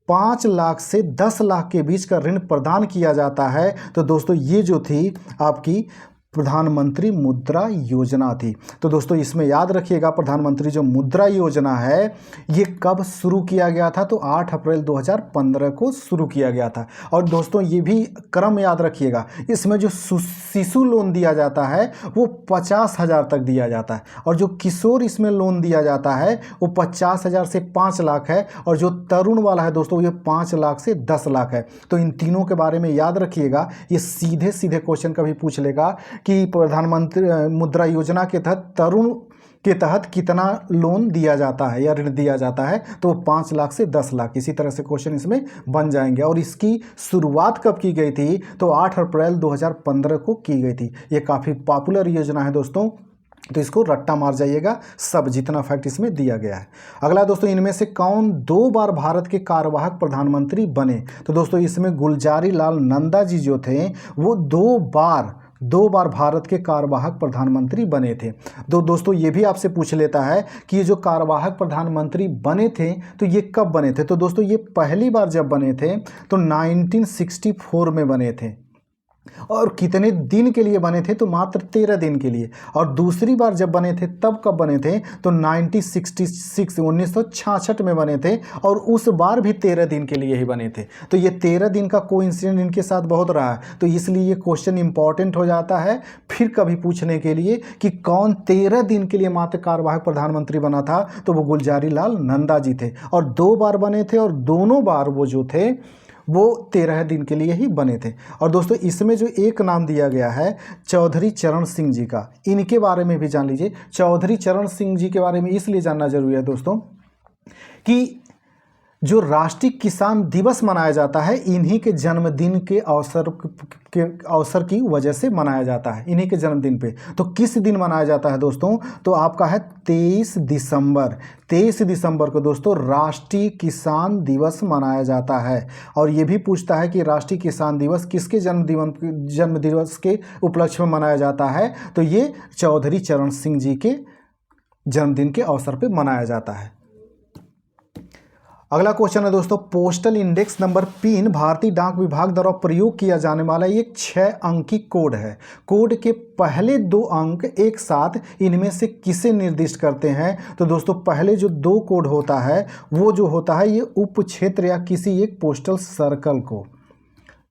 5 लाख से 10 लाख के बीच का ऋण प्रदान किया जाता है। तो दोस्तों ये जो थी आपकी प्रधानमंत्री मुद्रा योजना थी। तो दोस्तों इसमें याद रखिएगा, प्रधानमंत्री जो मुद्रा योजना है ये कब शुरू किया गया था, तो 8 अप्रैल 2015 को शुरू किया गया था। और दोस्तों ये भी क्रम याद रखिएगा, इसमें जो शिशु लोन दिया जाता है वो 50,000 तक दिया जाता है, और जो किशोर इसमें लोन दिया जाता है वो 50,000 से 5 लाख है, और जो तरुण वाला है दोस्तों ये 5 लाख से 10 लाख है। तो इन तीनों के बारे में याद रखिएगा, ये सीधे सीधे क्वेश्चन कभी पूछ लेगा कि प्रधानमंत्री मुद्रा योजना के तहत तरुण के तहत कितना लोन दिया जाता है या ऋण दिया जाता है, तो 5 लाख से 10 लाख, इसी तरह से क्वेश्चन इसमें बन जाएंगे। और इसकी शुरुआत कब की गई थी, तो 8 अप्रैल 2015 को की गई थी। ये काफ़ी पॉपुलर योजना है दोस्तों, तो इसको रट्टा मार जाइएगा, सब जितना फैक्ट इसमें दिया गया है। अगला दोस्तों, इनमें से कौन 2 बार भारत के कार्यवाहक प्रधानमंत्री बने, तो दोस्तों इसमें गुलजारी लाल नंदा जी जो थे वो 2 बार भारत के कार्यवाहक प्रधानमंत्री बने थे। तो दोस्तों ये भी आपसे पूछ लेता है कि ये जो कार्यवाहक प्रधानमंत्री बने थे तो ये कब बने थे, तो दोस्तों ये पहली बार जब बने थे तो 1964 में बने थे, और कितने दिन के लिए बने थे, तो मात्र 13 दिन के लिए। और दूसरी बार जब बने थे तब कब बने थे, तो 1966 में बने थे, और उस बार भी 13 दिन के लिए ही बने थे। तो ये 13 दिन का कोइंसिडेंट इनके साथ बहुत रहा है, तो इसलिए ये क्वेश्चन इंपॉर्टेंट हो जाता है फिर कभी पूछने के लिए कि कौन 13 दिन के लिए मात्र कार्यवाहक प्रधानमंत्री बना था, तो वो गुलजारी लाल नंदा जी थे, और 2 बार बने थे, और दोनों बार वो जो थे वो 13 दिन के लिए ही बने थे। और दोस्तों इसमें जो एक नाम दिया गया है चौधरी चरण सिंह जी का, इनके बारे में भी जान लीजिए। चौधरी चरण सिंह जी के बारे में इसलिए जानना जरूरी है दोस्तों कि जो राष्ट्रीय किसान दिवस मनाया जाता है इन्हीं के जन्मदिन के अवसर की वजह से मनाया जाता है, इन्हीं के जन्मदिन पे। तो किस दिन मनाया जाता है दोस्तों, तो आपका है 23 दिसंबर को दोस्तों राष्ट्रीय किसान दिवस मनाया जाता है। और ये भी पूछता है कि राष्ट्रीय किसान दिवस किसके जन्म दिवस के उपलक्ष्य में मनाया जाता है, तो ये चौधरी चरण सिंह जी के जन्मदिन के अवसर पर मनाया जाता है। अगला क्वेश्चन है दोस्तों, पोस्टल इंडेक्स नंबर पिन भारतीय डाक विभाग द्वारा प्रयोग किया जाने वाला एक 6 अंकी कोड है। कोड के पहले 2 अंक एक साथ इनमें से किसे निर्दिष्ट करते हैं, तो दोस्तों पहले जो 2 कोड होता है वो जो होता है ये उप क्षेत्र या किसी एक पोस्टल सर्कल को,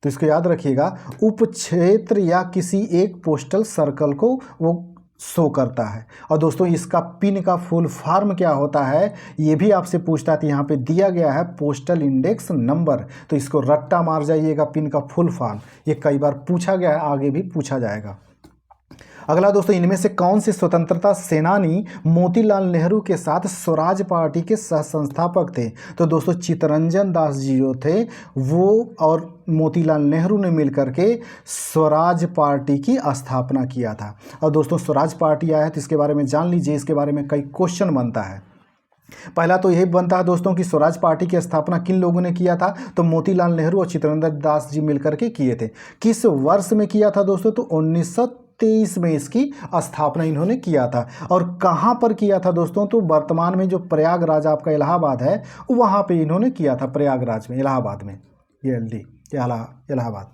तो इसको याद रखिएगा, उप क्षेत्र या किसी एक पोस्टल सर्कल को वो शो करता है। और दोस्तों इसका पिन का फुल फॉर्म क्या होता है ये भी आपसे पूछता है, तो यहाँ पे दिया गया है पोस्टल इंडेक्स नंबर, तो इसको रट्टा मार जाइएगा, पिन का फुल फॉर्म, ये कई बार पूछा गया है, आगे भी पूछा जाएगा। अगला दोस्तों, इनमें से कौन से स्वतंत्रता सेनानी मोतीलाल नेहरू के साथ स्वराज पार्टी के सह संस्थापक थे, तो दोस्तों चित्तरंजन दास जी जो थे वो और मोतीलाल नेहरू ने मिलकर के स्वराज पार्टी की स्थापना किया था। और दोस्तों स्वराज पार्टी आया है तो इसके बारे में जान लीजिए, इसके बारे में कई क्वेश्चन बनता है। पहला तो यही बनता है दोस्तों कि स्वराज पार्टी की स्थापना किन लोगों ने किया था, तो मोतीलाल नेहरू और चित्तरंजन दास जी मिलकर के किए थे। किस वर्ष में किया था दोस्तों, तो 1923 में इसकी स्थापना इन्होंने किया था। और कहाँ पर किया था दोस्तों, तो वर्तमान में जो प्रयागराज आपका इलाहाबाद है वहाँ पे इन्होंने किया था, प्रयागराज में, इलाहाबाद में, ये इलाहाबाद।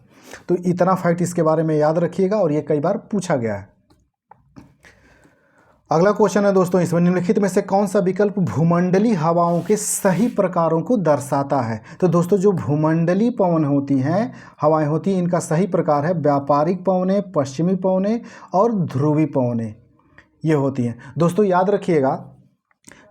तो इतना फैक्ट इसके बारे में याद रखिएगा, और ये कई बार पूछा गया है। अगला क्वेश्चन है दोस्तों, इसमें निम्नलिखित में से कौन सा विकल्प भूमंडलीय हवाओं के सही प्रकारों को दर्शाता है, तो दोस्तों जो भूमंडलीय पवन होती हैं, हवाएं होती हैं, इनका सही प्रकार है व्यापारिक पवनें, पश्चिमी पवनें और ध्रुवी पवनें, ये होती हैं। दोस्तों याद रखिएगा,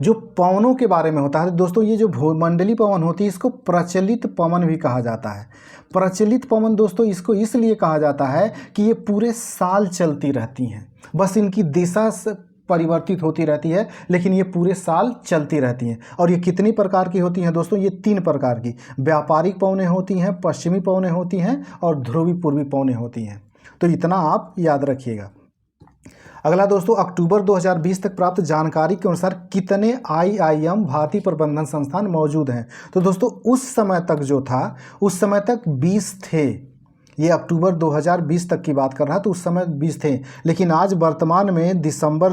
जो पवनों के बारे में होता है दोस्तों, ये जो भूमंडलीय पवन होती है इसको प्रचलित पवन भी कहा जाता है। प्रचलित पवन दोस्तों इसको इसलिए कहा जाता है कि ये पूरे साल चलती रहती हैं, बस इनकी दिशा परिवर्तित होती रहती है, लेकिन ये पूरे साल चलती रहती हैं। और ये कितनी प्रकार की होती हैं दोस्तों? ये 3 प्रकार की व्यापारिक पवनें होती हैं, पश्चिमी पवनें होती हैं और ध्रुवी पूर्वी पवनें होती हैं। तो इतना आप याद रखिएगा। अगला दोस्तों, अक्टूबर 2020 तक प्राप्त जानकारी के अनुसार कितने IIM भारतीय प्रबंधन संस्थान मौजूद हैं? तो दोस्तों उस समय तक जो था, उस समय तक 20 थे। ये अक्टूबर 2020 तक की बात कर रहा है, तो उस समय 20 थे। लेकिन आज वर्तमान में नवंबर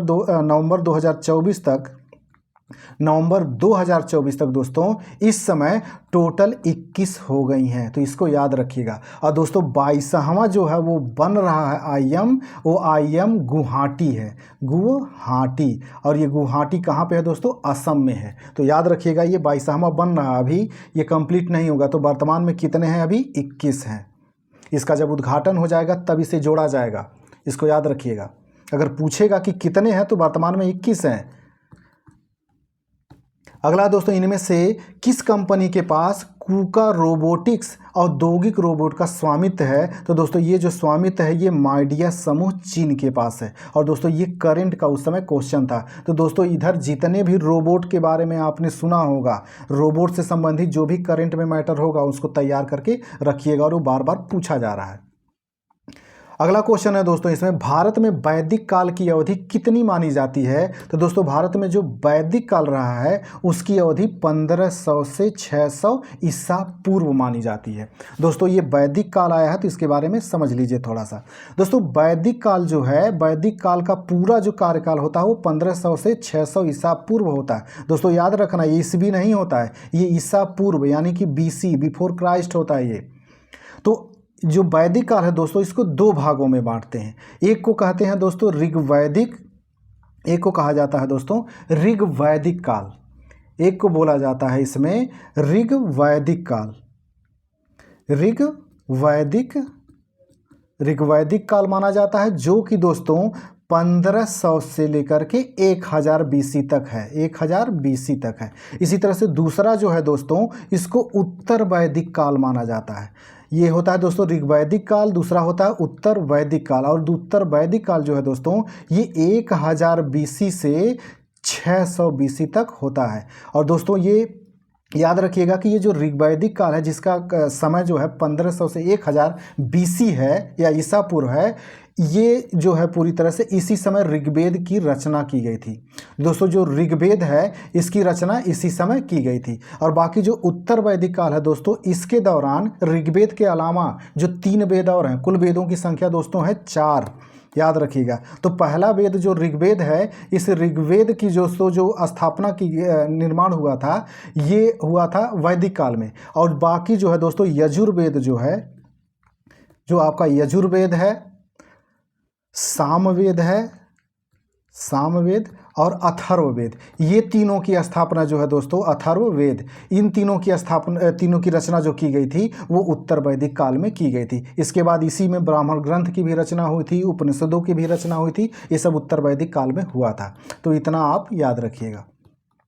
2024 तक दोस्तों इस समय टोटल 21 हो गई हैं। तो इसको याद रखिएगा। और दोस्तों 22वां जो है वो बन रहा है IIM, वो IIM गुवाहाटी है, गुवाहाटी। और ये गुवाहाटी कहाँ पे है दोस्तों? असम में है। तो याद रखिएगा, ये 22वां बन रहा है, अभी ये कंप्लीट नहीं होगा। तो वर्तमान में कितने हैं? अभी 21 हैं। इसका जब उद्घाटन हो जाएगा तब इसे जोड़ा जाएगा, इसको याद रखिएगा। अगर पूछेगा कि कितने हैं तो वर्तमान में 21 हैं। अगला दोस्तों, इनमें से किस कंपनी के पास कूका रोबोटिक्स औद्योगिक रोबोट का स्वामित्व है? तो दोस्तों ये जो स्वामित्व है ये माइडिया समूह चीन के पास है। और दोस्तों ये करंट का उस समय क्वेश्चन था। तो दोस्तों इधर जितने भी रोबोट के बारे में आपने सुना होगा, रोबोट से संबंधित जो भी करंट में मैटर होगा उसको तैयार करके रखिएगा, और वो बार बार पूछा जा रहा है। अगला क्वेश्चन है दोस्तों, इसमें भारत में वैदिक काल की अवधि कितनी मानी जाती है? तो दोस्तों भारत में जो वैदिक काल रहा है उसकी अवधि 1500 से 600 ईसा पूर्व मानी जाती है। दोस्तों ये वैदिक काल आया है तो इसके बारे में समझ लीजिए थोड़ा सा। दोस्तों वैदिक काल जो है, वैदिक काल का पूरा जो कार्यकाल होता है वो 1500 से 600 ईसा पूर्व होता है। दोस्तों याद रखना, ये ईस्वी नहीं होता है, ये ईसा पूर्व यानी कि BC, बिफोर क्राइस्ट होता है ये। तो जो वैदिक काल है दोस्तों इसको 2 भागों में बांटते हैं। एक को कहते हैं दोस्तों ऋग्वैदिक, एक को कहा जाता है दोस्तों ऋग्वैदिक काल। एक को बोला जाता है इसमें ऋग्वैदिक काल। ऋग्वैदिक काल माना जाता है, जो कि दोस्तों 1500 से लेकर के 1000 BC तक है, 1000 BC तक है। इसी तरह से दूसरा जो है दोस्तों इसको उत्तर वैदिक काल माना जाता है। ये होता है दोस्तों ऋग्वैदिक काल, दूसरा होता है उत्तर वैदिक काल। और उत्तर वैदिक काल जो है दोस्तों ये 1000 BC से 600 BC तक होता है। और दोस्तों ये याद रखिएगा कि ये जो ऋग्वैदिक काल है जिसका समय जो है 1500 से 1000 BC है या ईसा पूर्व है, ये जो है पूरी तरह से इसी समय ऋग्वेद की रचना की गई थी। दोस्तों जो ऋग्वेद है इसकी रचना इसी समय की गई थी। और बाकी जो उत्तर वैदिक काल है दोस्तों, इसके दौरान ऋग्वेद के अलावा जो 3 वेद और हैं, कुल वेदों की संख्या दोस्तों है 4, याद रखिएगा। तो पहला वेद जो ऋग्वेद है, इस ऋग्वेद की जो स्थापना की निर्माण हुआ था ये हुआ था वैदिक काल में। और बाकी जो है दोस्तों यजुर्वेद जो है, जो आपका यजुर्वेद है, सामवेद और अथर्ववेद, ये तीनों की स्थापना जो है दोस्तों अथर्ववेद, इन तीनों की स्थापना, तीनों की रचना जो की गई थी वो उत्तर वैदिक काल में की गई थी। इसके बाद इसी में ब्राह्मण ग्रंथ की भी रचना हुई थी, उपनिषदों की भी रचना हुई थी, ये सब उत्तर वैदिक काल में हुआ था। तो इतना आप याद रखिएगा।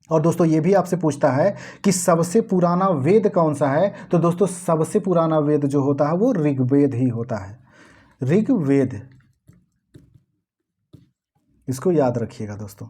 और दोस्तों ये भी आपसे पूछता है कि सबसे पुराना वेद कौन सा है? तो दोस्तों सबसे पुराना वेद जो होता है वो ऋग्वेद ही होता है, ऋग्वेद, इसको याद रखिएगा दोस्तों।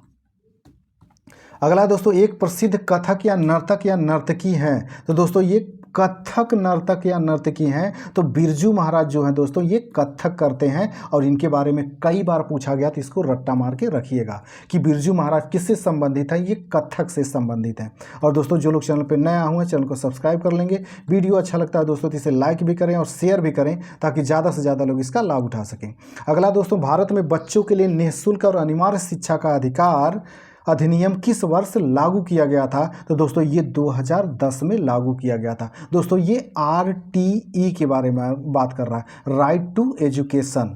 अगला दोस्तों, एक प्रसिद्ध कथक या नर्तक या नर्तकी हैं। तो दोस्तों ये कथक नर्तक या नर्तकी हैं तो बिरजू महाराज जो हैं दोस्तों ये कथक करते हैं। और इनके बारे में कई बार पूछा गया, तो इसको रट्टा मार के रखिएगा कि बिरजू महाराज किससे संबंधित है? ये कथक से संबंधित हैं। और दोस्तों जो लोग चैनल पर नए हुए हैं चैनल को सब्सक्राइब कर लेंगे। वीडियो अच्छा लगता है दोस्तों तो इसे लाइक भी करें और शेयर भी करें ताकि ज़्यादा से ज़्यादा लोग इसका लाभ उठा सकें। अगला दोस्तों, भारत में बच्चों के लिए निःशुल्क और अनिवार्य शिक्षा का अधिकार अधिनियम किस वर्ष लागू किया गया था? तो दोस्तों ये 2010 में लागू किया गया था। दोस्तों ये RTE के बारे में बात कर रहा है, राइट टू एजुकेशन।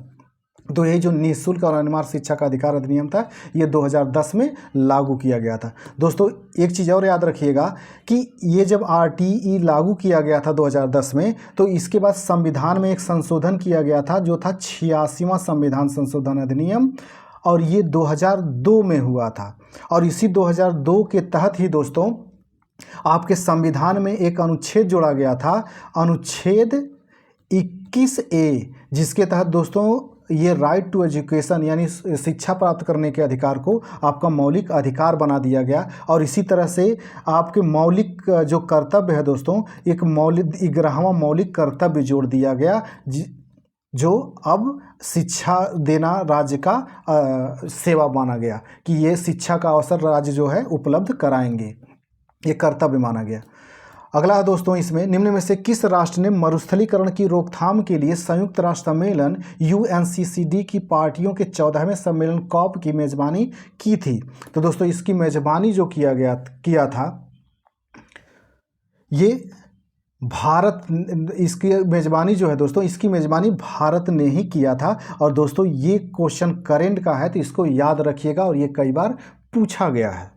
तो ये जो निःशुल्क और अनिवार्य शिक्षा का अधिकार अधिनियम था ये 2010 में लागू किया गया था। दोस्तों एक चीज़ और याद रखिएगा कि ये जब RTE लागू किया गया था 2010 में, तो इसके बाद संविधान में एक संशोधन किया गया था जो था 86वां संविधान संशोधन अधिनियम, और ये 2002 में हुआ था। और इसी 2002 के तहत ही दोस्तों आपके संविधान में एक अनुच्छेद जोड़ा गया था, अनुच्छेद 21A, जिसके तहत दोस्तों ये राइट टू एजुकेशन यानी शिक्षा प्राप्त करने के अधिकार को आपका मौलिक अधिकार बना दिया गया। और इसी तरह से आपके मौलिक जो कर्तव्य है दोस्तों, एक मौलिक 11वां मौलिक कर्तव्य जोड़ दिया गया, जो अब शिक्षा देना राज्य का सेवा माना गया, कि ये शिक्षा का अवसर राज्य जो है उपलब्ध कराएंगे, ये कर्तव्य माना गया। अगला है दोस्तों, इसमें निम्न में से किस राष्ट्र ने मरुस्थलीकरण की रोकथाम के लिए संयुक्त राष्ट्र सम्मेलन UNCCD की पार्टियों के 14वें सम्मेलन कॉप की मेजबानी की थी? तो दोस्तों इसकी मेजबानी जो किया था ये भारत, इसकी मेजबानी जो है दोस्तों, इसकी मेजबानी भारत ने ही किया था। और दोस्तों ये क्वेश्चन करेंट का है, तो इसको याद रखिएगा, और ये कई बार पूछा गया है।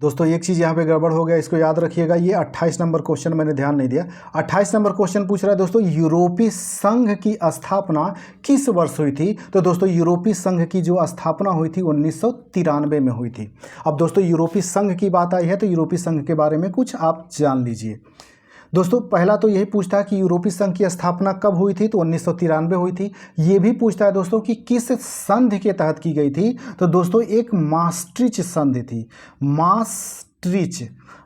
दोस्तों एक चीज़ यहाँ पे गड़बड़ हो गया, इसको याद रखिएगा। ये 28 नंबर क्वेश्चन मैंने ध्यान नहीं दिया। 28 नंबर क्वेश्चन पूछ रहा है दोस्तों, यूरोपीय संघ की स्थापना किस वर्ष हुई थी? तो दोस्तों यूरोपीय संघ की जो स्थापना हुई थी 1993 में हुई थी। अब दोस्तों यूरोपीय संघ की बात आई है, तो यूरोपीय संघ के बारे में कुछ आप जान लीजिए। दोस्तों पहला तो यही पूछता है कि यूरोपीय संघ की स्थापना कब हुई थी? तो 1993 हुई थी। ये भी पूछता है दोस्तों कि किस संधि के तहत की गई थी? तो दोस्तों एक मास्ट्रिच संधि थी,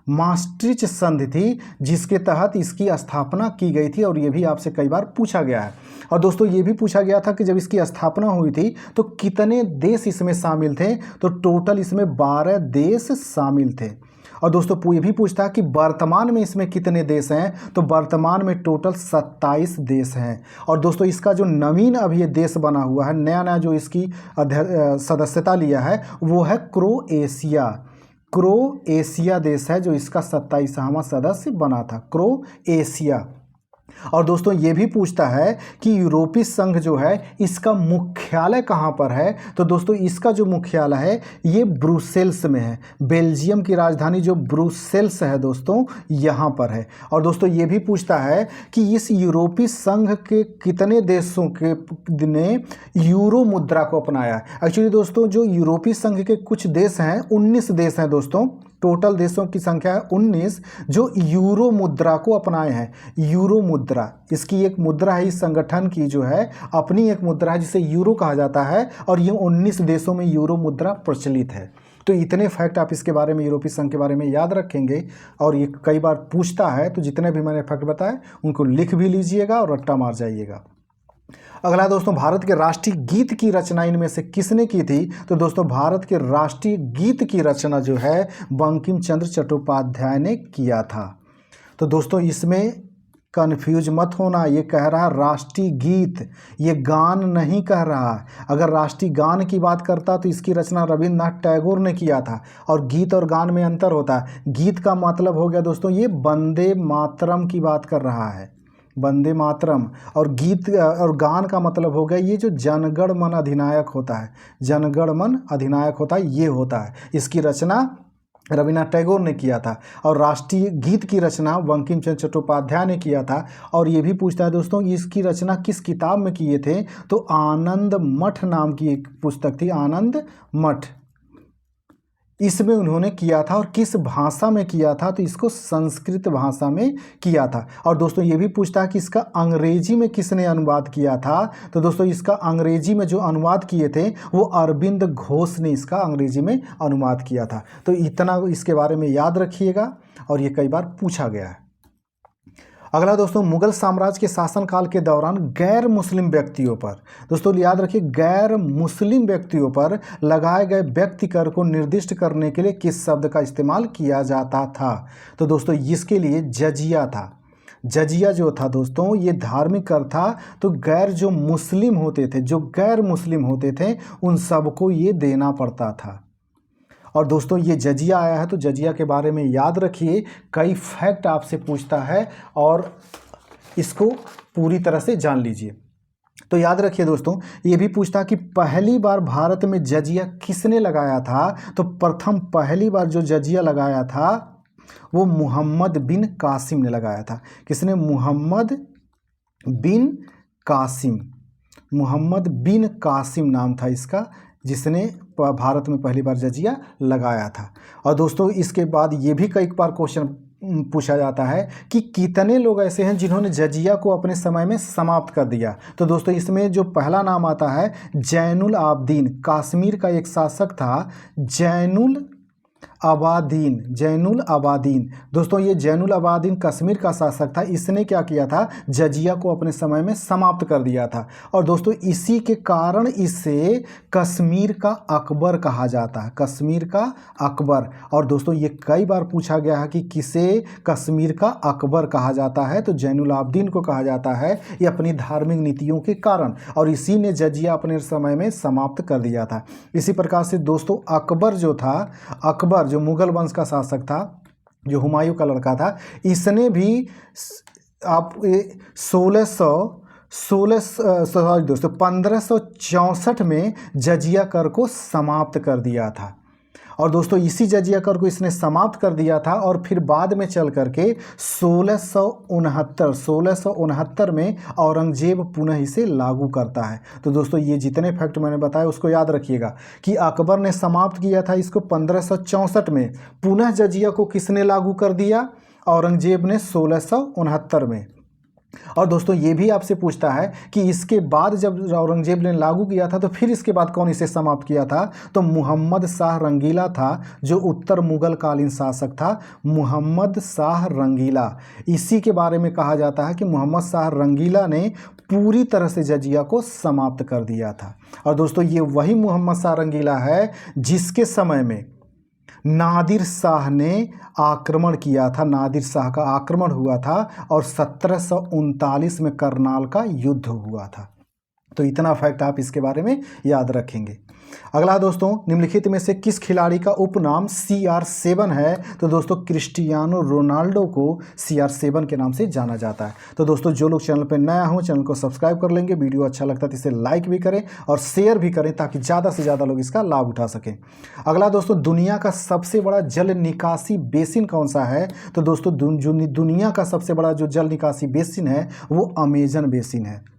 मास्ट्रिच संधि थी, जिसके तहत इसकी स्थापना की गई थी। और ये भी आपसे कई बार पूछा गया है। और दोस्तों ये भी पूछा गया था कि जब इसकी स्थापना हुई थी तो कितने देश इसमें शामिल थे? तो टोटल इसमें 12 देश शामिल थे। और दोस्तों ये भी पूछता है कि वर्तमान में इसमें कितने देश हैं? तो वर्तमान में टोटल 27 देश हैं। और दोस्तों इसका जो नवीन अभी ये देश बना हुआ है, नया नया जो इसकी सदस्यता लिया है, वो है क्रोएशिया देश है, जो इसका 27वां सदस्य बना था, क्रोएशिया। और दोस्तों ये भी पूछता है कि यूरोपीय संघ जो है इसका मुख्यालय कहाँ पर है? तो दोस्तों इसका जो मुख्यालय है ये ब्रुसेल्स में है। बेल्जियम की राजधानी जो ब्रुसेल्स है दोस्तों, यहाँ पर है। और दोस्तों ये भी पूछता है कि इस यूरोपीय संघ के कितने देशों के ने यूरो मुद्रा को अपनाया? एक्चुअली दोस्तों जो यूरोपीय संघ के कुछ देश हैं, 19 देश हैं दोस्तों, टोटल देशों की संख्या है 19 जो यूरो मुद्रा को अपनाए हैं। यूरो मुद्रा, इसकी एक मुद्रा है, इस संगठन की जो है अपनी एक मुद्रा है जिसे यूरो कहा जाता है, और ये 19 देशों में यूरो मुद्रा प्रचलित है। तो इतने फैक्ट आप इसके बारे में, यूरोपीय संघ के बारे में याद रखेंगे। और ये कई बार पूछता है, तो जितने भी मैंने फैक्ट बताए उनको लिख भी लीजिएगा और रट्टा मार जाइएगा। अगला दोस्तों, भारत के राष्ट्रीय गीत की रचना इनमें से किसने की थी? तो दोस्तों भारत के राष्ट्रीय गीत की रचना जो है बंकिम चंद्र चट्टोपाध्याय ने किया था। तो दोस्तों इसमें कन्फ्यूज मत होना, ये कह रहा है राष्ट्रीय गीत, ये गान नहीं कह रहा है। अगर राष्ट्रीय गान की बात करता तो इसकी रचना रविन्द्रनाथ टैगोर ने किया था। और गीत और गान में अंतर होता है। गीत का मतलब हो गया दोस्तों, ये वंदे मातरम की बात कर रहा है, वंदे मातरम। और गीत और गान का मतलब हो गया ये जो जनगण मन अधिनायक होता है, जनगण मन अधिनायक होता है, ये होता है। इसकी रचना रविन्द्रनाथ टैगोर ने किया था। और राष्ट्रीय गीत की रचना बंकिम चंद्र चट्टोपाध्याय ने किया था। और ये भी पूछता है दोस्तों इसकी रचना किस किताब में किए थे? तो आनंद मठ नाम की एक पुस्तक थी, आनंद मठ, इसमें उन्होंने किया था। और किस भाषा में किया था? तो इसको संस्कृत भाषा में किया था। और दोस्तों ये भी पूछता है कि इसका अंग्रेजी में किसने अनुवाद किया था? तो दोस्तों इसका अंग्रेजी में जो अनुवाद किए थे वो अरविंद घोष ने इसका अंग्रेजी में अनुवाद किया था। तो इतना इसके बारे में याद रखिएगा, और ये कई बार पूछा गया है। अगला दोस्तों, मुगल साम्राज्य के शासनकाल के दौरान गैर मुस्लिम व्यक्तियों पर, दोस्तों याद रखिए, गैर मुस्लिम व्यक्तियों पर लगाए गए व्यक्ति कर को निर्दिष्ट करने के लिए किस शब्द का इस्तेमाल किया जाता था? तो दोस्तों इसके लिए जजिया था। जजिया जो था दोस्तों ये धार्मिक कर था। तो गैर जो मुस्लिम होते थे, जो गैर मुस्लिम होते थे, उन सबको ये देना पड़ता था। और दोस्तों ये जजिया आया है, तो जजिया के बारे में याद रखिए, कई फैक्ट आपसे पूछता है और इसको पूरी तरह से जान लीजिए। तो याद रखिए दोस्तों, ये भी पूछता है कि पहली बार भारत में जजिया किसने लगाया था? तो प्रथम पहली बार जो जजिया लगाया था वो मोहम्मद बिन कासिम ने लगाया था। किसने? मोहम्मद बिन कासिम, मोहम्मद बिन कासिम नाम था इसका, जिसने भारत में पहली बार जजिया लगाया था। और दोस्तों इसके बाद ये भी कई बार क्वेश्चन पूछा जाता है कि कितने लोग ऐसे हैं जिन्होंने जजिया को अपने समय में समाप्त कर दिया। तो दोस्तों इसमें जो पहला नाम आता है जैनुल आबदीन, कश्मीर का एक शासक था जैनुल आबादीन। दोस्तों ये जैनुल आबादीन कश्मीर का शासक था। इसने क्या किया था, जजिया को अपने समय में समाप्त कर दिया था। और दोस्तों इसी के कारण इसे कश्मीर का अकबर कहा जाता है, कश्मीर का अकबर। और दोस्तों ये कई बार पूछा गया है कि किसे कश्मीर का अकबर कहा जाता है, तो जैनुल आबदीन को कहा जाता है, ये अपनी धार्मिक नीतियों के कारण, और इसी ने जजिया अपने समय में समाप्त कर दिया था। इसी प्रकार से दोस्तों अकबर जो था, अकबर जो मुगल वंश का शासक था, जो हुमायूं का लड़का था, इसने भी आप 1564 में जजिया कर को समाप्त कर दिया था। और दोस्तों इसी जजिया कर को इसने समाप्त कर दिया था। और फिर बाद में चल करके 1669 में औरंगजेब पुनः इसे लागू करता है। तो दोस्तों ये जितने फैक्ट मैंने बताए उसको याद रखिएगा कि अकबर ने समाप्त किया था इसको 1564 में, पुनः जजिया को किसने लागू कर दिया, औरंगजेब ने 1669 में। और दोस्तों ये भी आपसे पूछता है कि इसके बाद जब औरंगजेब ने लागू किया था तो फिर इसके बाद कौन इसे समाप्त किया था, तो मोहम्मद शाह रंगीला था, जो उत्तर मुगल कालीन शासक था, मोहम्मद शाह रंगीला। इसी के बारे में कहा जाता है कि मोहम्मद शाह रंगीला ने पूरी तरह से जजिया को समाप्त कर दिया था। और दोस्तों ये वही मोहम्मद शाह रंगीला है जिसके समय में नादिर शाह ने आक्रमण किया था, नादिर शाह का आक्रमण हुआ था और 1739 में करनाल का युद्ध हुआ था। तो इतना फैक्ट आप इसके बारे में याद रखेंगे। अगला दोस्तों, निम्नलिखित में से किस खिलाड़ी का उपनाम CR7 है, तो दोस्तों क्रिस्टियानो रोनाल्डो को CR7 के नाम से जाना जाता है। तो दोस्तों जो लोग चैनल पर नया हो चैनल को सब्सक्राइब कर लेंगे, वीडियो अच्छा लगता है तो इसे लाइक भी करें और शेयर भी करें ताकि ज़्यादा से ज़्यादा लोग इसका लाभ उठा सकें। अगला दोस्तों, दुनिया का सबसे बड़ा जल निकासी बेसिन कौन सा है, तो दोस्तों दुनिया का सबसे बड़ा जो जल निकासी बेसिन है वो अमेजन बेसिन है।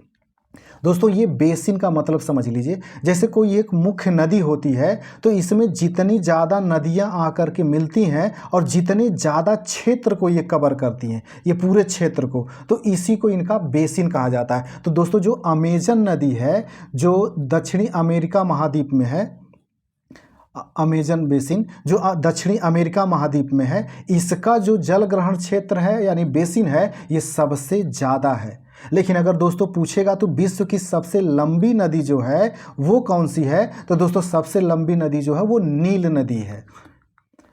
दोस्तों ये बेसिन का मतलब समझ लीजिए, जैसे कोई एक मुख्य नदी होती है तो इसमें जितनी ज़्यादा नदियां आकर के मिलती हैं और जितने ज़्यादा क्षेत्र को ये कवर करती हैं, ये पूरे क्षेत्र को, तो इसी को इनका बेसिन कहा जाता है। तो दोस्तों जो अमेजन नदी है जो दक्षिणी अमेरिका महाद्वीप में है, अमेजन बेसिन जो दक्षिणी अमेरिका महाद्वीप में है, इसका जो जल ग्रहण क्षेत्र है यानी बेसिन है ये सबसे ज़्यादा है। लेकिन अगर दोस्तों पूछेगा तो विश्व की सबसे लंबी नदी जो है वो कौन सी है, तो दोस्तों सबसे लंबी नदी जो है वो नील नदी है।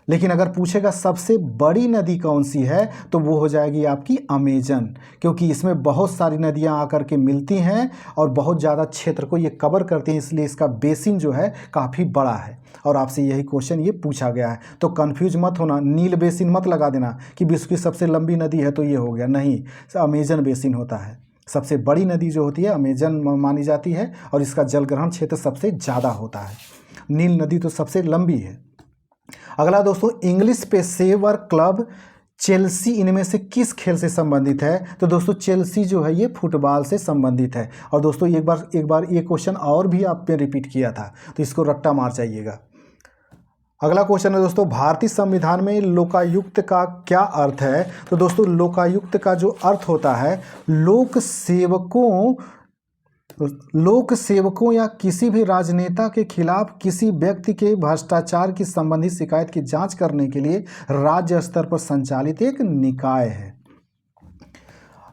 लेकिन अगर पूछेगा सबसे बड़ी नदी कौन सी है, तो वो हो जाएगी आपकी अमेजन, क्योंकि इसमें बहुत सारी नदियां आकर के मिलती हैं और बहुत ज़्यादा क्षेत्र को ये कवर करती हैं, इसलिए इसका बेसिन जो है काफ़ी बड़ा है। और आपसे यही क्वेश्चन ये पूछा गया है, तो कन्फ्यूज मत होना, नील बेसिन मत लगा देना कि विश्व की सबसे लंबी नदी है तो ये हो गया, नहीं, अमेजन बेसिन होता है। सबसे बड़ी नदी जो होती है अमेजन मानी जाती है और इसका जलग्रहण क्षेत्र सबसे ज़्यादा होता है। नील नदी तो सबसे लंबी है। अगला दोस्तों, इंग्लिश पेशेवर क्लब चेल्सी इनमें से किस खेल से संबंधित है, तो दोस्तों चेल्सी जो है ये फुटबॉल से संबंधित है। और दोस्तों एक बार ये क्वेश्चन और भी आपने रिपीट किया था, तो इसको रट्टा मार जाइएगा। अगला क्वेश्चन है दोस्तों, भारतीय संविधान में लोकायुक्त का क्या अर्थ है, तो दोस्तों लोकायुक्त का जो अर्थ होता है लोक सेवकों या किसी भी राजनेता के खिलाफ किसी व्यक्ति के भ्रष्टाचार की संबंधित शिकायत की जांच करने के लिए राज्य स्तर पर संचालित एक निकाय है।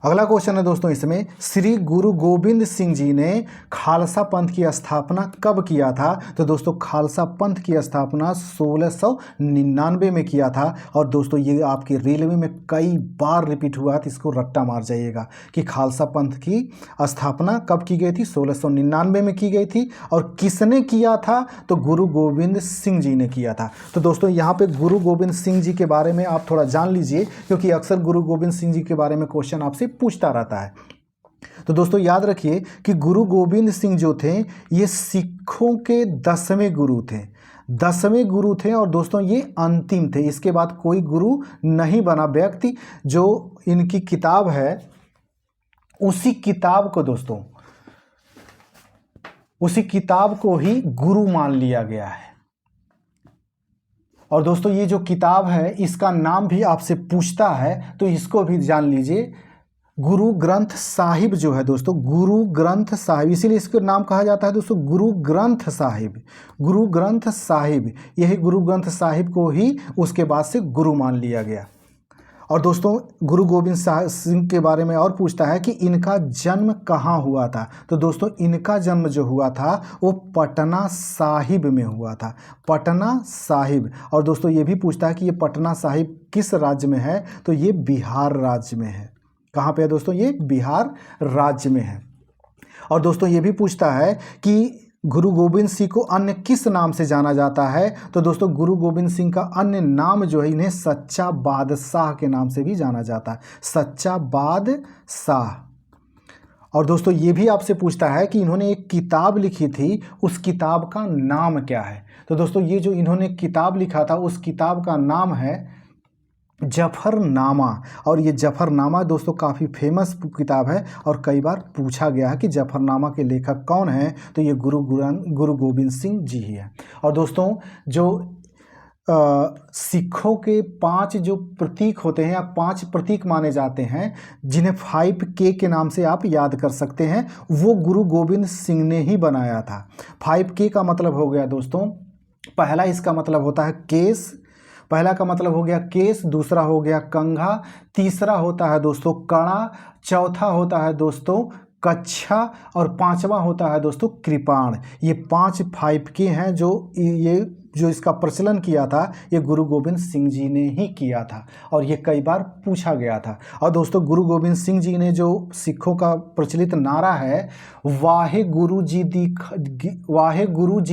अगला क्वेश्चन है दोस्तों, इसमें श्री गुरु गोविंद सिंह जी ने खालसा पंथ की स्थापना कब किया था, तो दोस्तों खालसा पंथ की स्थापना 1699 में किया था। और दोस्तों ये आपके रेलवे में कई बार रिपीट हुआ है, तो इसको रट्टा मार जाइएगा कि खालसा पंथ की स्थापना कब की गई थी, 1699 में की गई थी। और किसने किया था, तो गुरु गोविंद सिंह जी ने किया था। तो दोस्तों यहाँ पे गुरु गोविंद सिंह जी के बारे में आप थोड़ा जान लीजिए, क्योंकि अक्सर गुरु गोविंद सिंह जी के बारे में क्वेश्चन आपसे पूछता रहता है। तो दोस्तों याद रखिए कि गुरु गोविंद सिंह जो थे ये सिखों के 10वें गुरु थे, 10वें गुरु थे। और दोस्तों ये अंतिम थे, इसके बाद कोई गुरु नहीं बना व्यक्ति। जो इनकी किताब है उसी किताब को दोस्तों उसी किताब को ही गुरु मान लिया गया है। और दोस्तों ये जो किताब है इसका नाम भी आपसे पूछता है, तो इसको भी जान लीजिए। गुरु ग्रंथ साहिब जो है दोस्तों, गुरु ग्रंथ साहिब, इसीलिए इसका नाम कहा जाता है दोस्तों गुरु ग्रंथ साहिब। गुरु ग्रंथ साहिब, यही गुरु ग्रंथ साहिब को ही उसके बाद से गुरु मान लिया गया। और दोस्तों गुरु गोविंद सिंह के बारे में और पूछता है कि इनका जन्म कहाँ हुआ था। तो दोस्तों इनका जन्म जो हुआ था वो पटना साहिब में हुआ था, पटना साहिब। और दोस्तों ये भी पूछता है कि ये पटना साहिब किस राज्य में है। तो ये बिहार राज्य में है। कहाँ पे है दोस्तों, ये बिहार राज्य में है। और दोस्तों ये भी पूछता है कि गुरु गोविंद सिंह को अन्य किस नाम से जाना जाता है। तो दोस्तों गुरु गोविंद सिंह का अन्य नाम जो है, इन्हें सच्चा बादशाह के नाम से भी जाना जाता है, सच्चा बादशाह। और दोस्तों ये भी आपसे पूछता है कि इन्होंने एक किताब लिखी थी, उस किताब का नाम क्या है। तो दोस्तों ये जो इन्होंने किताब लिखा था उस किताब का नाम है जफरनामा। और ये जफरनामा दोस्तों काफ़ी फेमस किताब है और कई बार पूछा गया है कि जफरनामा के लेखक कौन हैं। तो ये गुरु गोविंद सिंह जी ही है। और दोस्तों जो सिखों के 5 जो प्रतीक होते हैं या 5 प्रतीक माने जाते हैं, जिन्हें 5K के नाम से आप याद कर सकते हैं, वो गुरु गोविंद सिंह ने ही बनाया था। 5K का मतलब हो गया दोस्तों, पहला इसका मतलब होता है केस, पहला का मतलब हो गया केस, दूसरा हो गया कंघा, तीसरा होता है दोस्तों कड़ा, चौथा होता है दोस्तों कच्छा और पांचवा होता है दोस्तों कृपाण। ये 5K हैं जो इसका प्रचलन किया था, ये गुरु गोविंद सिंह जी ने ही किया था और ये कई बार पूछा गया था। और दोस्तों गुरु गोविंद सिंह जी ने जो सिखों का प्रचलित नारा है वाहे गुरु जी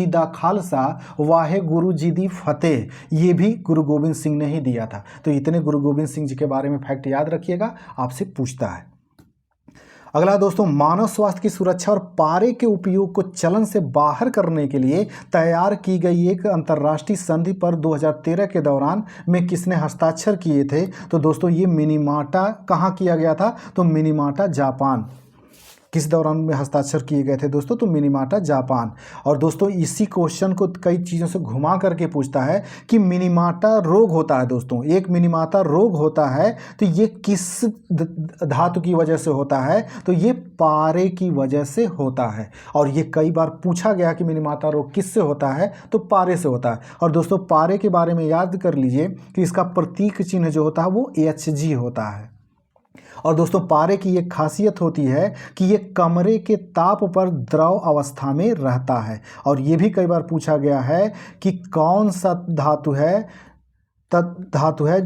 दा खालसा वाहे गुरु जी दी फतेह, ये भी गुरु गोविंद सिंह ने ही दिया था। तो इतने गुरु गोविंद सिंह जी के बारे में फैक्ट याद रखिएगा, आपसे पूछता है। अगला दोस्तों, मानव स्वास्थ्य की सुरक्षा और पारे के उपयोग को चलन से बाहर करने के लिए तैयार की गई एक अंतर्राष्ट्रीय संधि पर 2013 के दौरान में किसने हस्ताक्षर किए थे। तो दोस्तों ये मिनीमाटा कहाँ किया गया था। तो मिनीमाटा जापान। किस दौरान में हस्ताक्षर किए गए थे दोस्तों। तो मिनीमाटा जापान। और दोस्तों इसी क्वेश्चन को कई चीज़ों से घुमा करके पूछता है कि मिनीमाटा रोग होता है दोस्तों, एक मिनीमाटा रोग होता है तो ये किस धातु की वजह से होता है। तो ये पारे की वजह से होता है। और ये कई बार पूछा गया कि मिनीमाटा रोग किससे होता है। तो पारे से होता है। और दोस्तों पारे के बारे में याद कर लीजिए कि इसका प्रतीक चिन्ह जो होता है वो Hg होता है। और दोस्तों पारे की एक खासियत होती है कि ये कमरे के ताप पर द्रव अवस्था में रहता है। और ये भी कई बार पूछा गया है कि कौन सा धातु है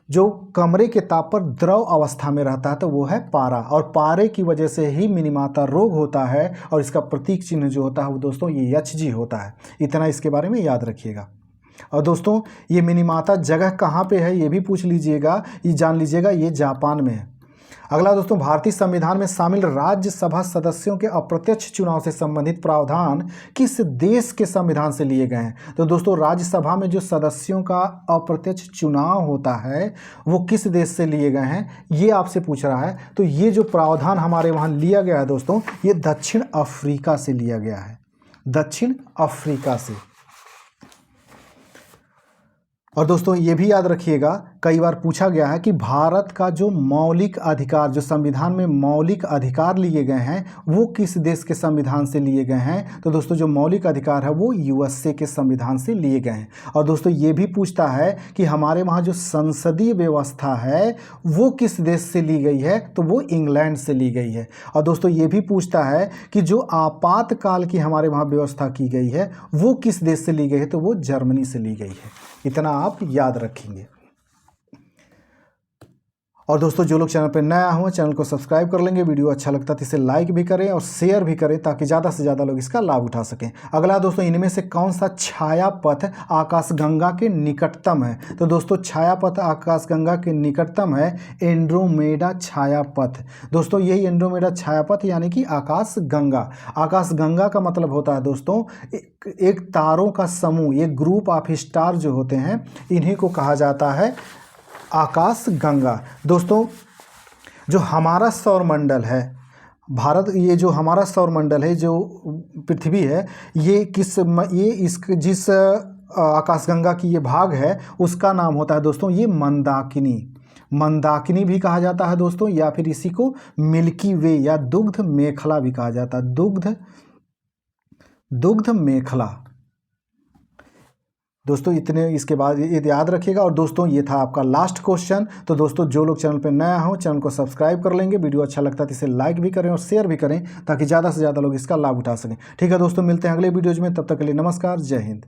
जो कमरे के ताप पर द्रव अवस्था में रहता है। तो वो है पारा। और पारे की वजह से ही मिनीमाटा रोग होता है और इसका प्रतीक चिन्ह जो होता है वो दोस्तों ये Hg होता है। इतना इसके बारे में याद रखिएगा। और दोस्तों ये मिनीमाटा जगह कहाँ पे है ये भी पूछ लीजिएगा, ये जान लीजिएगा, ये जापान में है। अगला दोस्तों, भारतीय संविधान में शामिल राज्यसभा सदस्यों के अप्रत्यक्ष चुनाव से संबंधित प्रावधान किस देश के संविधान से लिए गए हैं। तो दोस्तों राज्यसभा में जो सदस्यों का अप्रत्यक्ष चुनाव होता है वो किस देश से लिए गए हैं, ये आपसे पूछ रहा है। तो ये जो प्रावधान हमारे वहाँ लिया गया है दोस्तों, ये दक्षिण अफ्रीका से लिया गया है, दक्षिण अफ्रीका से। और दोस्तों ये भी याद रखिएगा, कई बार पूछा गया है कि भारत का जो मौलिक अधिकार, जो संविधान में मौलिक अधिकार लिए गए हैं वो किस देश के संविधान से लिए गए हैं। तो दोस्तों जो मौलिक अधिकार है वो USA के संविधान से लिए गए हैं। और दोस्तों ये भी पूछता है कि हमारे वहाँ जो संसदीय व्यवस्था है वो किस देश से ली गई है। तो वो इंग्लैंड से ली गई है। और दोस्तों ये भी पूछता है कि जो आपातकाल की हमारे वहाँ व्यवस्था की गई है वो किस देश से ली गई है। तो वो जर्मनी से ली गई है। इतना आप याद रखेंगे। और दोस्तों जो लोग चैनल पर नया हो चैनल को सब्सक्राइब कर लेंगे, वीडियो अच्छा लगता है तो इसे लाइक भी करें और शेयर भी करें ताकि ज़्यादा से ज़्यादा लोग इसका लाभ उठा सकें। अगला दोस्तों, इनमें से कौन सा छायापथ आकाशगंगा के निकटतम है। तो दोस्तों छायापथ आकाशगंगा के निकटतम है एंड्रोमेडा छायापथ। दोस्तों यही एंड्रोमेडा छायापथ यानी कि आकाशगंगा। आकाशगंगा का मतलब होता है दोस्तों एक तारों का समूह, एक ग्रुप ऑफ स्टार जो होते हैं इन्हीं को कहा जाता है आकाशगंगा। दोस्तों जो हमारा सौरमंडल है भारत, ये जो हमारा सौरमंडल है, जो पृथ्वी है, ये जिस आकाशगंगा की ये भाग है उसका नाम होता है दोस्तों ये मंदाकिनी। मंदाकिनी भी कहा जाता है दोस्तों, या फिर इसी को मिल्की वे या दुग्ध मेखला भी कहा जाता है, दुग्ध मेखला। दोस्तों इतने इसके बाद ये याद रखिएगा। और दोस्तों ये था आपका लास्ट क्वेश्चन। तो दोस्तों जो लोग चैनल पर नया हो चैनल को सब्सक्राइब कर लेंगे, वीडियो अच्छा लगता है तो इसे लाइक भी करें और शेयर भी करें ताकि ज़्यादा से ज़्यादा लोग इसका लाभ उठा सकें। ठीक है दोस्तों, मिलते हैं अगले वीडियोज में, तब तक के लिए नमस्कार, जय हिंद।